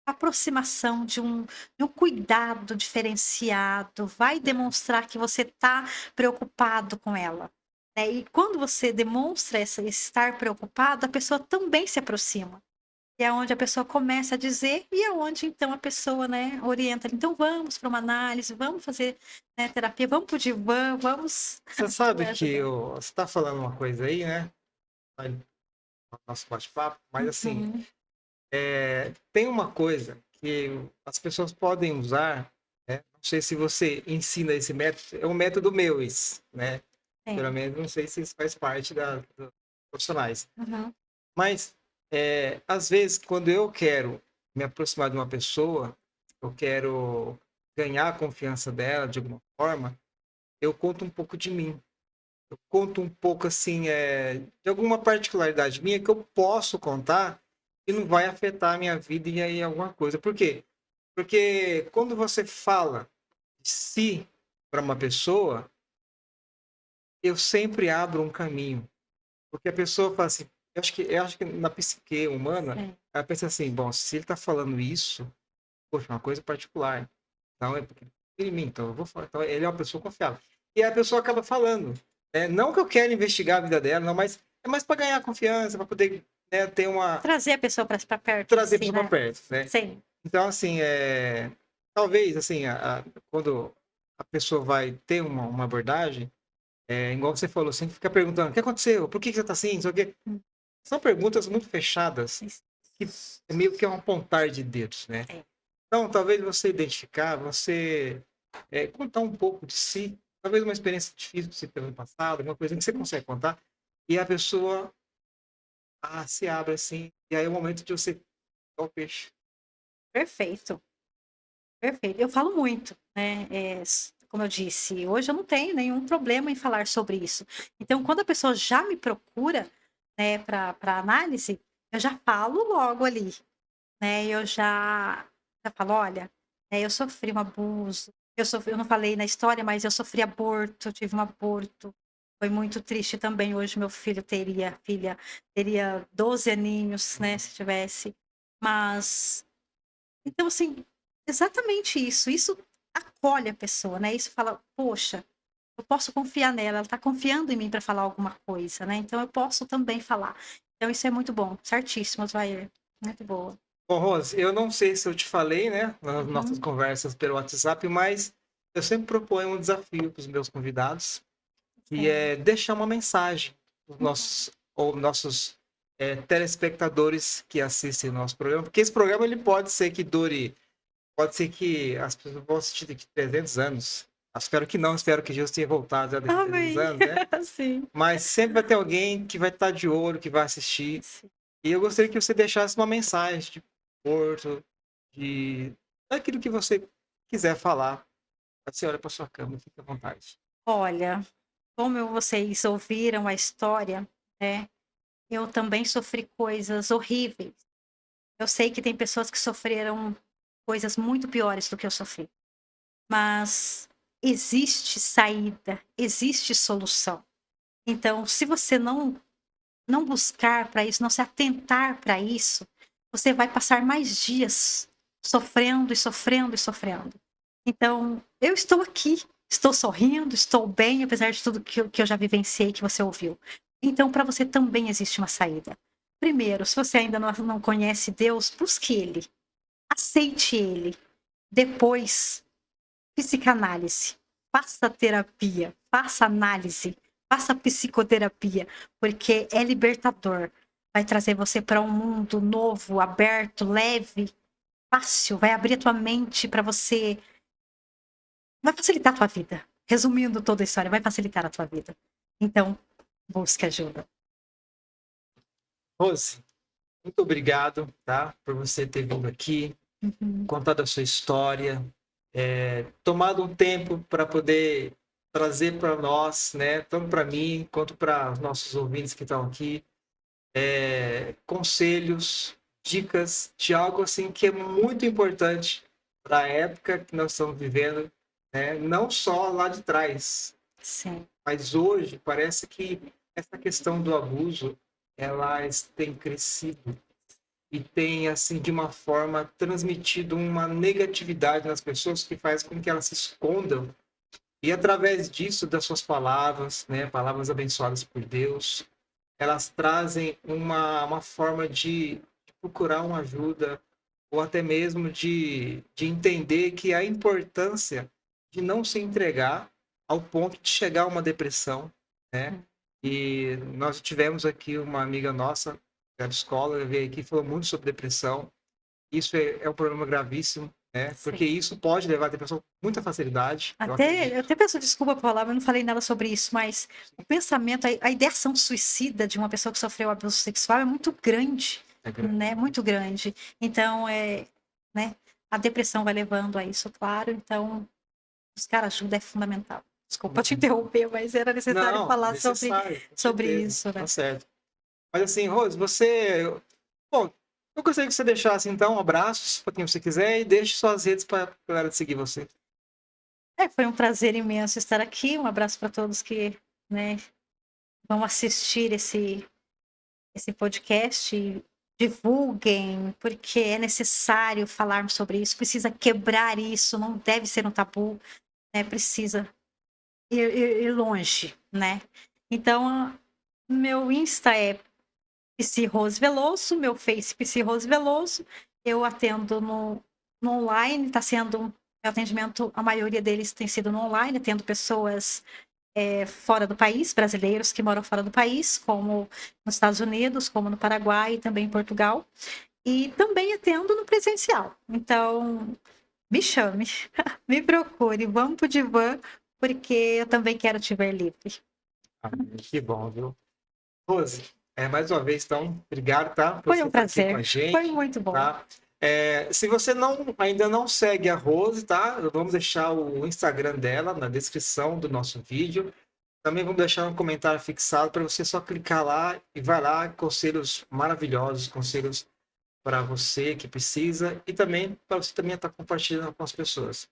A aproximação de um cuidado diferenciado, vai é, demonstrar que você está preocupado com ela, né. E quando você demonstra esse estar preocupado, a pessoa também se aproxima. E é onde a pessoa começa a dizer, e é onde então a pessoa, né, orienta: "Então vamos para uma análise, vamos fazer, né, terapia, vamos para o divã, vamos". você sabe Vai que ajudando. você está falando uma coisa aí, né? Vai no nosso bate-papo, mas assim, Uhum. tem uma coisa que as pessoas podem usar, né? Não sei se você ensina esse método, é um método meu esse, né? Pelo Sim. menos não sei se isso faz parte dos profissionais. Uhum. Mas, às vezes, quando eu quero me aproximar de uma pessoa, eu quero ganhar a confiança dela de alguma forma, eu conto um pouco de mim. Eu conto um pouco, assim, de alguma particularidade minha que eu posso contar e não vai afetar a minha vida e aí alguma coisa. Por quê? Porque quando você fala de si para uma pessoa, eu sempre abro um caminho. Porque a pessoa fala assim, eu acho que na psique humana, Sim. ela pensa assim, bom, se ele está falando isso, poxa, é uma coisa particular. Então é porque ele em mim, então eu vou falar. Então ele é uma pessoa confiável. E a pessoa acaba falando. Não que eu quero investigar a vida dela, não, mas é mais para ganhar confiança, para poder, né, Trazer a pessoa pra perto de trazer a si, pessoa para né. perto, né? Sim. Então, assim, talvez, assim, quando a pessoa vai ter uma abordagem, igual você falou, sempre fica perguntando, o que aconteceu? Por que que você está assim? Não sei o quê. Hum. São perguntas muito fechadas Isso. que é meio que um apontar de dedos, né. É. Então, talvez você identificar, você, contar um pouco de si, talvez uma experiência difícil que você teve no passado, alguma coisa que você Uhum. consegue contar, e a pessoa, se abre assim, e aí é o momento de você dar o peixe. Perfeito, perfeito. Eu falo muito, né, como eu disse, hoje eu não tenho nenhum problema em falar sobre isso. Então quando a pessoa já me procura, né, para análise, eu já falo logo ali, né, eu já falo: "Olha, eu sofri um abuso, eu não falei na história, mas eu sofri aborto, eu tive um aborto, foi muito triste também, hoje meu filha teria 12 aninhos, né, Uhum. se tivesse, mas então, assim, exatamente isso. Isso acolhe a pessoa, né, isso fala: "Poxa, eu posso confiar nela, ela está confiando em mim para falar alguma coisa, né, então eu posso também falar". Então isso é muito bom, certíssimo, Osvair. Muito boa. Bom, Rose, eu não sei se eu te falei, né, nas nossas Uhum. conversas pelo WhatsApp, mas eu sempre proponho um desafio para os meus convidados, que Sim. é deixar uma mensagem para os Uhum. nossos, telespectadores que assistem o nosso programa, porque esse programa ele pode ser que dure, pode ser que as pessoas vão assistir daqui 300 anos. Eu espero que não, espero que Jesus tenha voltado já daqui 300 Amém. anos, né. Sim. Mas sempre vai ter alguém que vai estar de olho, que vai assistir. Sim. E eu gostaria que você deixasse uma mensagem de conforto, de daquilo que você quiser falar. Você olha para sua cama, fique à vontade. Olha, como vocês ouviram a história, né, eu também sofri coisas horríveis. Eu sei que tem pessoas que sofreram coisas muito piores do que eu sofri. Mas existe saída, existe solução. Então, se você não buscar para isso, não se atentar para isso, você vai passar mais dias sofrendo e sofrendo e sofrendo. Então, eu estou aqui, estou sorrindo, estou bem, apesar de tudo que eu já vivenciei, que você ouviu. Então, para você também existe uma saída. Primeiro, se você ainda não conhece Deus, busque Ele, aceite Ele. Depois, psicanálise, faça terapia, faça análise, faça psicoterapia, porque é libertador. Vai trazer você para um mundo novo, aberto, leve, fácil, vai abrir a tua mente para você, vai facilitar a tua vida. Resumindo toda a história, vai facilitar a tua vida. Então, busque ajuda. Rose, muito obrigado, tá, por você ter vindo aqui, Uhum. contado a sua história, tomado um tempo para poder trazer para nós, né, tanto para mim quanto para os nossos ouvintes que estão aqui, conselhos, dicas de algo assim que é muito importante para a época que nós estamos vivendo, né? Não só lá de trás, Sim, mas hoje parece que essa questão do abuso tem crescido e tem assim de uma forma transmitido uma negatividade nas pessoas que faz com que elas se escondam e através disso das suas palavras, né, palavras abençoadas por Deus, elas trazem uma forma de procurar uma ajuda ou até mesmo de entender que a importância de não se entregar ao ponto de chegar a uma depressão, né? hum, E nós tivemos aqui uma amiga nossa, que era escola, veio aqui e falou muito sobre depressão. Isso é um problema gravíssimo, né? Porque sim. isso pode levar a depressão com muita facilidade, eu Eu acredito. até peço desculpa por falar, mas eu não falei nada sobre isso, mas o pensamento, a ideação suicida de uma pessoa que sofreu abuso sexual é muito grande, É grande. né, muito grande. Então, né, a depressão vai levando a isso, claro, então buscar ajuda é fundamental. Desculpa te interromper, mas era necessário Não, falar necessário, com sobre certeza, isso, tá né. certo. Mas assim, Rose, bom, eu gostaria que você deixasse então abraços para quem você quiser e deixe suas redes para a galera de seguir você. Foi um prazer imenso estar aqui, um abraço para todos que, né, vão assistir esse podcast, divulguem, porque é necessário falarmos sobre isso, precisa quebrar isso, não deve ser um tabu, né, precisa ir longe, né. Então, meu Insta é Psi Rose Veloso, meu Face Psi Rose Veloso, eu atendo no online, está sendo meu atendimento, a maioria deles tem sido no online, atendo pessoas fora do país, brasileiros que moram fora do país, como nos Estados Unidos, como no Paraguai e também em Portugal. e também atendo no presencial. Então, me chame, me procure, vamos pro divã, porque eu também quero te ver livre. Amém. Que bom, viu? Rose, mais uma vez, então, obrigado, tá? Por Foi você um estar aqui com prazer, a foi gente, muito bom. tá? Se você ainda não segue a Rose, tá? Vamos deixar o Instagram dela na descrição do nosso vídeo. Também vamos deixar um comentário fixado para você só clicar lá e vai lá, conselhos maravilhosos, conselhos para você que precisa e também para você também estar compartilhando com as pessoas.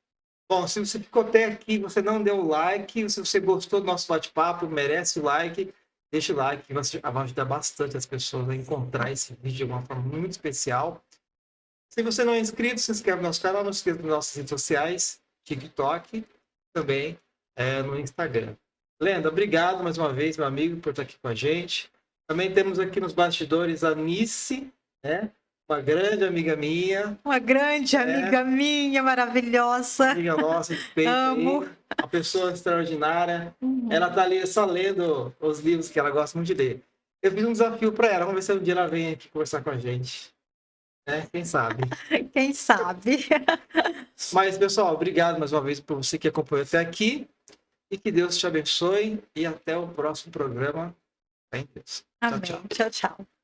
Bom, se você ficou até aqui, você não deu o like, se você gostou do nosso bate-papo, merece o like, deixa o like, que vai ajudar bastante as pessoas a encontrar esse vídeo de uma forma muito especial. Se você não é inscrito, se inscreve no nosso canal, não se inscreva nas nossas redes sociais, TikTok, também no Instagram. Lenda, obrigado mais uma vez, meu amigo, por estar aqui com a gente. Também temos aqui nos bastidores a Nice, né? Uma grande amiga minha, Uma grande amiga minha, maravilhosa. amiga nossa de peito Amo. aí, uma pessoa extraordinária. Uhum. Ela tá ali só lendo os livros que ela gosta muito de ler. Eu fiz um desafio para ela, vamos ver se um dia ela vem aqui conversar com a gente, né? Quem sabe? Quem sabe? Mas, pessoal, obrigado mais uma vez por você que acompanhou até aqui e que Deus te abençoe e até o próximo programa. Fé em Deus. Tchau, Amém. tchau. Tchau, tchau.